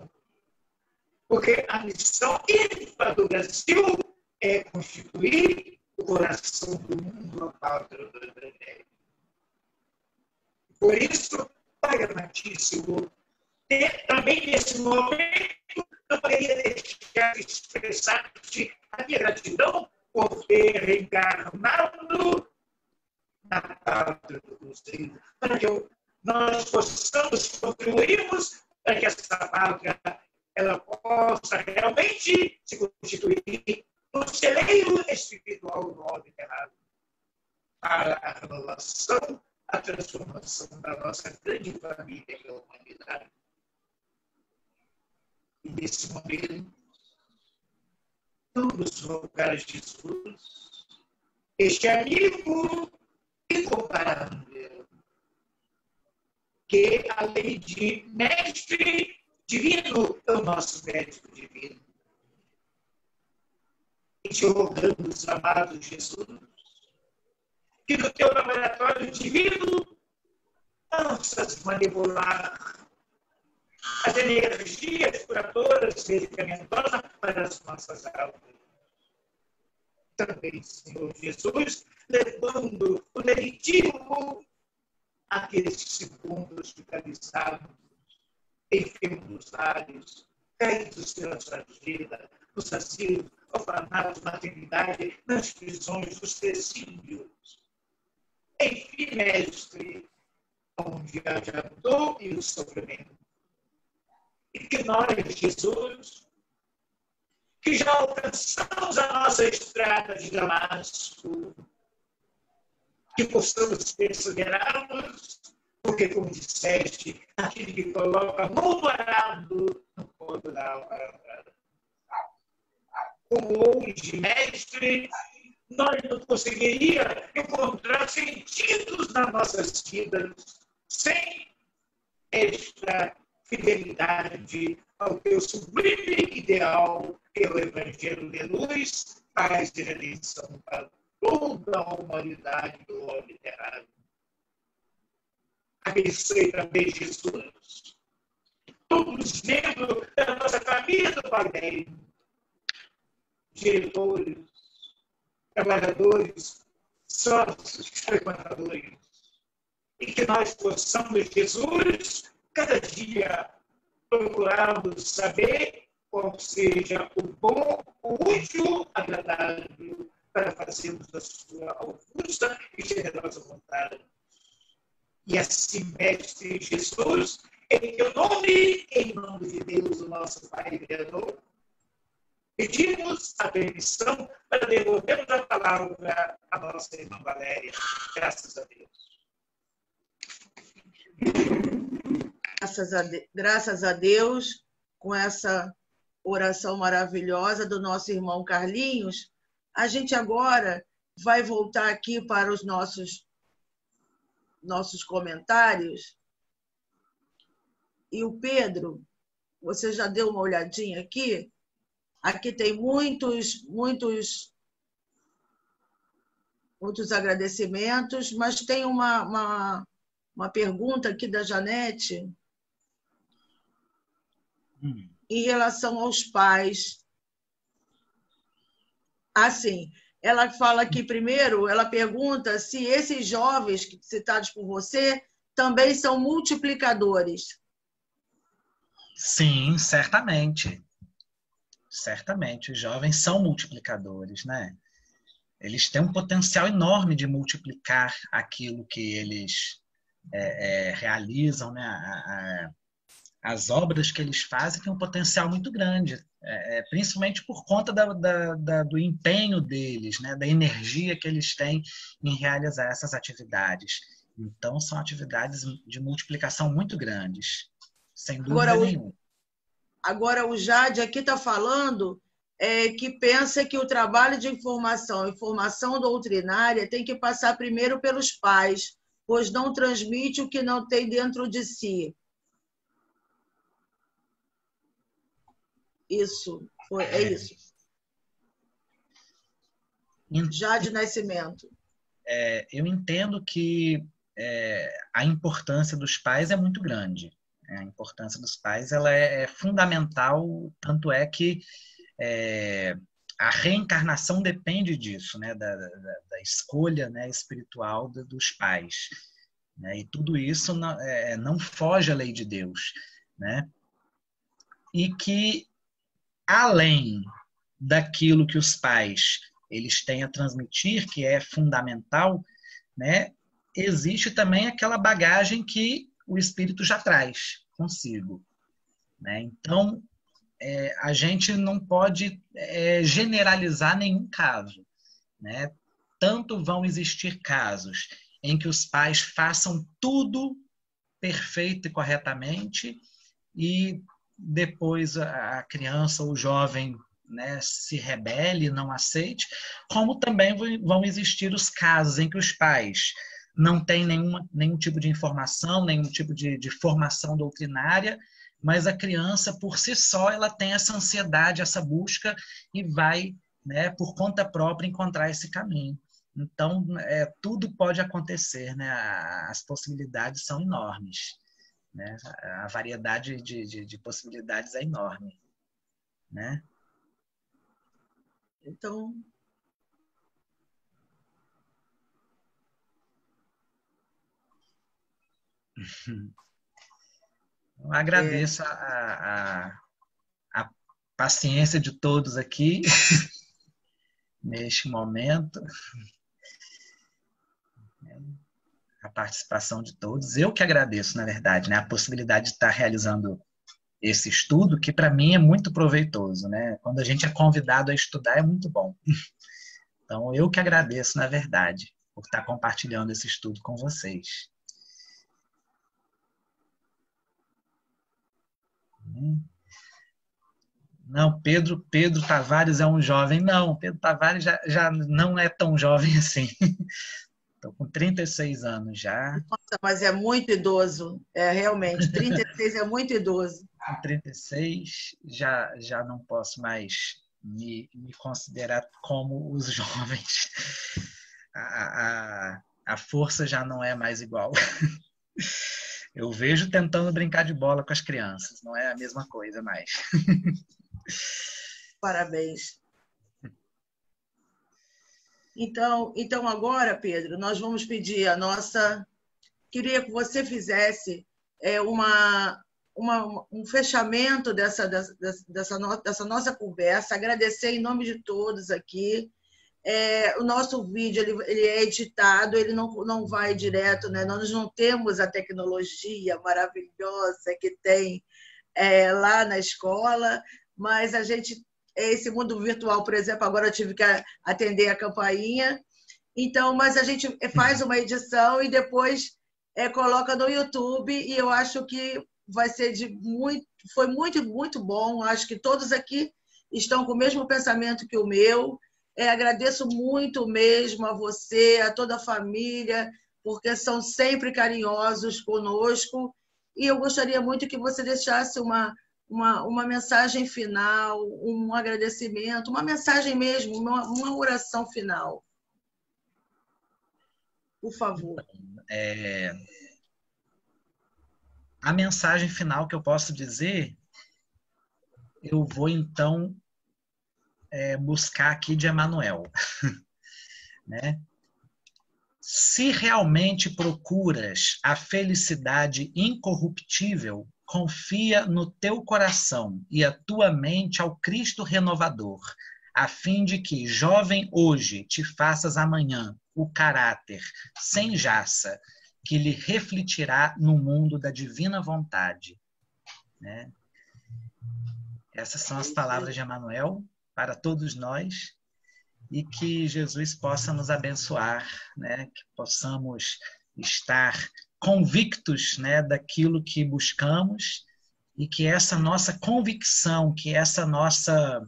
porque a missão íntima do Brasil é constituir o coração do mundo a pátria do Evangelho. Por isso, Pai amantíssimo, também nesse momento, não poderia deixar de expressar-te a minha gratidão por ter reencarnado na pátria do Cruzeiro, para que nós possamos contribuirmos para que essa pátria ela possa realmente se constituir no celeiro espiritual do homem errado, para a renovação, a transformação da nossa grande família e a humanidade. E nesse momento, vamos rogar a Jesus, este amigo incomparável, que além de mestre divino, é o nosso médico divino. E te rogamos, amado Jesus, que no teu laboratório divino possas manipular as energias curadoras medicamentosas para as nossas almas. também Senhor Jesus, levando o legítimo àqueles segundos localizados, enfermos nos lares, caídos pela sua vida, nos asilos, orfanatos, maternidade, nas prisões, nos presídios. Enfim, mestre, onde haja a dor e o sofrimento. E que nós, Jesus, que já alcançamos a nossa estrada de Damasco, que possamos perseverarmos, porque, como disseste, aquele que coloca a mão no arado não pode dar o arado. Como hoje, mestre, nós não conseguiríamos encontrar sentidos nas nossas vidas sem esta fidelidade ao teu sublime ideal, que é o Evangelho de luz, paz e redenção para toda a humanidade do homem errado. Abençoe também, Jesus, todos os membros da nossa família do Pai, diretores, trabalhadores, sócios, frequentadores, e que nós possamos, Jesus, cada dia procurarmos saber qual seja o bom, o útil, agradável, para fazermos a sua augusta e generosa vontade. E assim, mestre Jesus, em nome de Deus, o nosso Pai Criador, pedimos a permissão para devolvermos a palavra à nossa irmã Valéria. Graças a Deus. Graças a Deus, com essa oração maravilhosa do nosso irmão Carlinhos, a gente agora vai voltar aqui para os nossos comentários. E o Pedro, você já deu uma olhadinha aqui? Aqui tem muitos agradecimentos, mas tem uma pergunta aqui da Janete em relação aos pais. Assim, ela fala aqui primeiro, ela pergunta se esses jovens citados por você também são multiplicadores. Sim, certamente. Certamente, os jovens são multiplicadores, né? Eles têm um potencial enorme de multiplicar aquilo que eles realizam, né? As obras que eles fazem têm um potencial muito grande, principalmente por conta do empenho deles, né? Da energia que eles têm em realizar essas atividades. Então, são atividades de multiplicação muito grandes, sem dúvida nenhuma. Agora, o Jade aqui está falando que pensa que o trabalho de informação doutrinária tem que passar primeiro pelos pais, pois não transmite o que não tem dentro de si. Isso, é isso. Jade Nascimento. Eu entendo que a importância dos pais é muito grande. A importância dos pais ela é fundamental, tanto é que a reencarnação depende disso, né? da escolha, né, espiritual dos pais. Né? E tudo isso não foge à lei de Deus. Né? E que, além daquilo que os pais eles têm a transmitir, que é fundamental, né? Existe também aquela bagagem que o espírito já traz consigo. Né? Então, a gente não pode generalizar nenhum caso. Né? Tanto vão existir casos em que os pais façam tudo perfeito e corretamente e depois a criança ou o jovem, né, se rebele, não aceite, como também vão existir os casos em que os pais não têm nenhum tipo de informação, nenhum tipo de formação doutrinária, mas a criança, por si só, ela tem essa ansiedade, essa busca e vai, né, por conta própria, encontrar esse caminho. Então, tudo pode acontecer, né? As possibilidades são enormes. Né? A variedade de possibilidades é enorme. Né? Então, Eu agradeço a paciência de todos aqui neste momento, a participação de todos. Eu que agradeço, na verdade, né, a possibilidade de estar realizando esse estudo, que para mim é muito proveitoso, né? Quando a gente é convidado a estudar, é muito bom. Então, eu que agradeço, na verdade, por estar compartilhando esse estudo com vocês. Não, Pedro Tavares é um jovem. Não, Pedro Tavares já não é tão jovem assim. Estou com 36 anos já. Nossa, mas é muito idoso. Realmente, 36 é muito idoso. Com 36, já não posso mais me considerar como os jovens. A força já não é mais igual. Eu vejo tentando brincar de bola com as crianças. Não é a mesma coisa mais. Parabéns. Então agora, Pedro, nós vamos pedir a nossa... Queria que você fizesse um fechamento dessa nossa conversa, agradecer em nome de todos aqui. O nosso vídeo ele é editado, ele não vai direto, né? Nós não temos a tecnologia maravilhosa que tem lá na escola, mas a gente... Esse mundo virtual, por exemplo, agora eu tive que atender a campainha. Então, mas a gente faz uma edição e depois coloca no YouTube, e eu acho que vai ser foi muito, muito bom. Acho que todos aqui estão com o mesmo pensamento que o meu. Agradeço muito mesmo a você, a toda a família, porque são sempre carinhosos conosco. E eu gostaria muito que você deixasse uma mensagem final, um agradecimento, uma mensagem mesmo, uma oração final. Por favor. A mensagem final que eu posso dizer, eu vou então buscar aqui de Emmanuel. Né? Se realmente procuras a felicidade incorruptível, confia no teu coração e a tua mente ao Cristo renovador, a fim de que, jovem hoje, te faças amanhã o caráter sem jaça, que lhe refletirá no mundo da divina vontade. Né? Essas são as palavras de Emmanuel para todos nós, e que Jesus possa nos abençoar, né? Que possamos estar convictos, né, daquilo que buscamos, e que essa nossa convicção, que essa nossa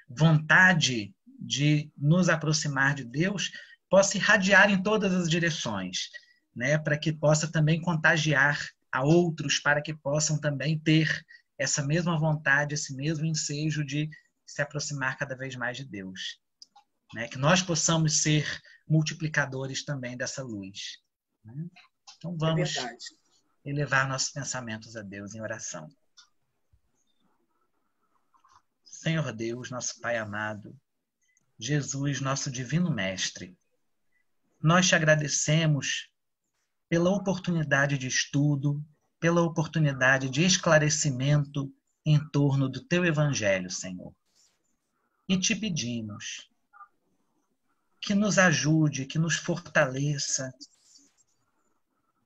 vontade de nos aproximar de Deus possa irradiar em todas as direções, né, para que possa também contagiar a outros, para que possam também ter essa mesma vontade, esse mesmo ensejo de se aproximar cada vez mais de Deus. Né? Que nós possamos ser multiplicadores também dessa luz. Né? Então vamos elevar nossos pensamentos a Deus em oração. Senhor Deus, nosso Pai amado, Jesus, nosso divino Mestre, nós te agradecemos pela oportunidade de estudo, pela oportunidade de esclarecimento em torno do teu Evangelho, Senhor. E te pedimos que nos ajude, que nos fortaleça,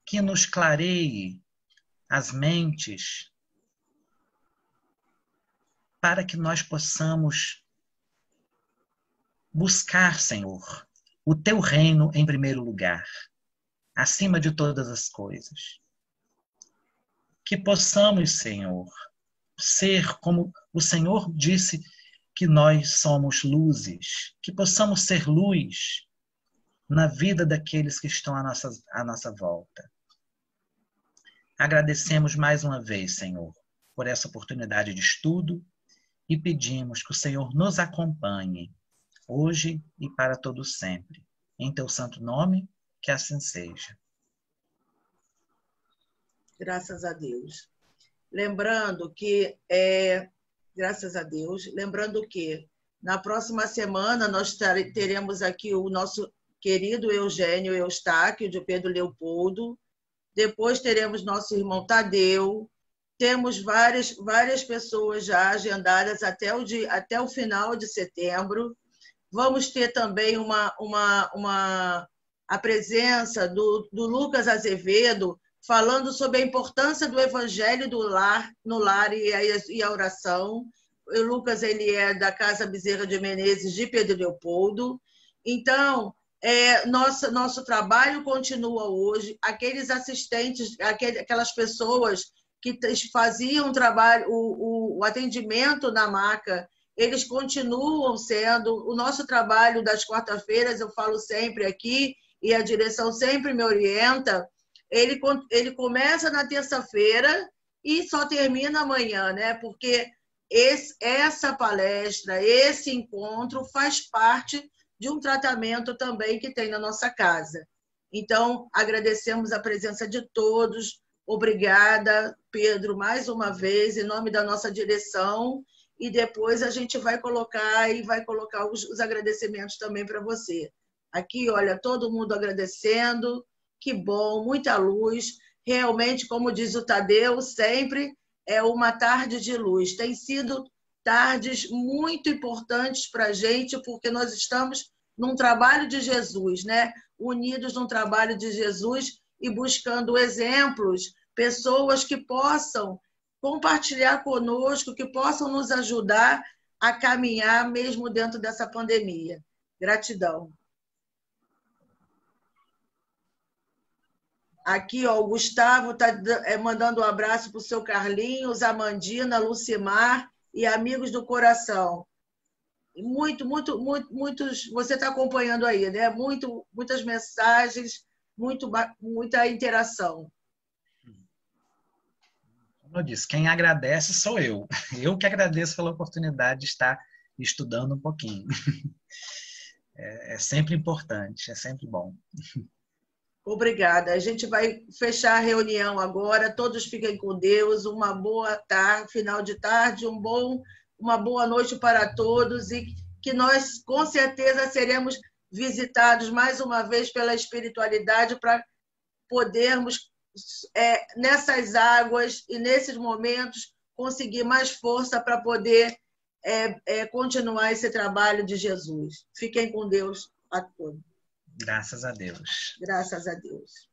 que nos clareie as mentes, para que nós possamos buscar, Senhor, o teu reino em primeiro lugar, acima de todas as coisas. Que possamos, Senhor, ser como o Senhor disse que nós somos luzes, que possamos ser luz na vida daqueles que estão à nossa volta. Agradecemos mais uma vez, Senhor, por essa oportunidade de estudo e pedimos que o Senhor nos acompanhe hoje e para todo sempre. Em teu santo nome, que assim seja. Graças a Deus. Lembrando que graças a Deus. Lembrando que na próxima semana nós teremos aqui o nosso querido Eugênio Eustáquio, de Pedro Leopoldo. Depois teremos nosso irmão Tadeu. Temos várias pessoas já agendadas até o final de setembro. Vamos ter também a presença do Lucas Azevedo, falando sobre a importância do evangelho no lar e a oração. O Lucas, ele é da Casa Bezerra de Menezes, de Pedro Leopoldo. Então, nosso trabalho continua hoje. Aqueles assistentes, aquelas pessoas que faziam o atendimento na maca, eles continuam sendo. O nosso trabalho das quarta-feiras, eu falo sempre aqui, e a direção sempre me orienta, ele começa na terça-feira e só termina amanhã, né? Porque essa palestra, esse encontro faz parte de um tratamento também que tem na nossa casa. Então, agradecemos a presença de todos. Obrigada, Pedro, mais uma vez, em nome da nossa direção, e depois a gente vai colocar os agradecimentos também para você. Aqui, olha, todo mundo agradecendo, que bom, muita luz. Realmente, como diz o Tadeu, sempre é uma tarde de luz. Tem sido tardes muito importantes para a gente, porque nós estamos num trabalho de Jesus, né? Unidos num trabalho de Jesus e buscando exemplos, pessoas que possam compartilhar conosco, que possam nos ajudar a caminhar mesmo dentro dessa pandemia. Gratidão. Aqui, ó, o Gustavo está mandando um abraço para o seu Carlinhos, Amandina, Lucimar e amigos do coração. Muitos, você está acompanhando aí, né? Muitas mensagens, muita interação. Como eu disse, quem agradece sou eu. Eu que agradeço pela oportunidade de estar estudando um pouquinho. É sempre importante, é sempre bom. Obrigada. A gente vai fechar a reunião agora. Todos fiquem com Deus. Uma boa tarde, final de tarde, uma boa noite para todos e que nós, com certeza, seremos visitados mais uma vez pela espiritualidade para podermos, nessas águas e nesses momentos, conseguir mais força para poder continuar esse trabalho de Jesus. Fiquem com Deus a todos. Graças a Deus. Graças a Deus.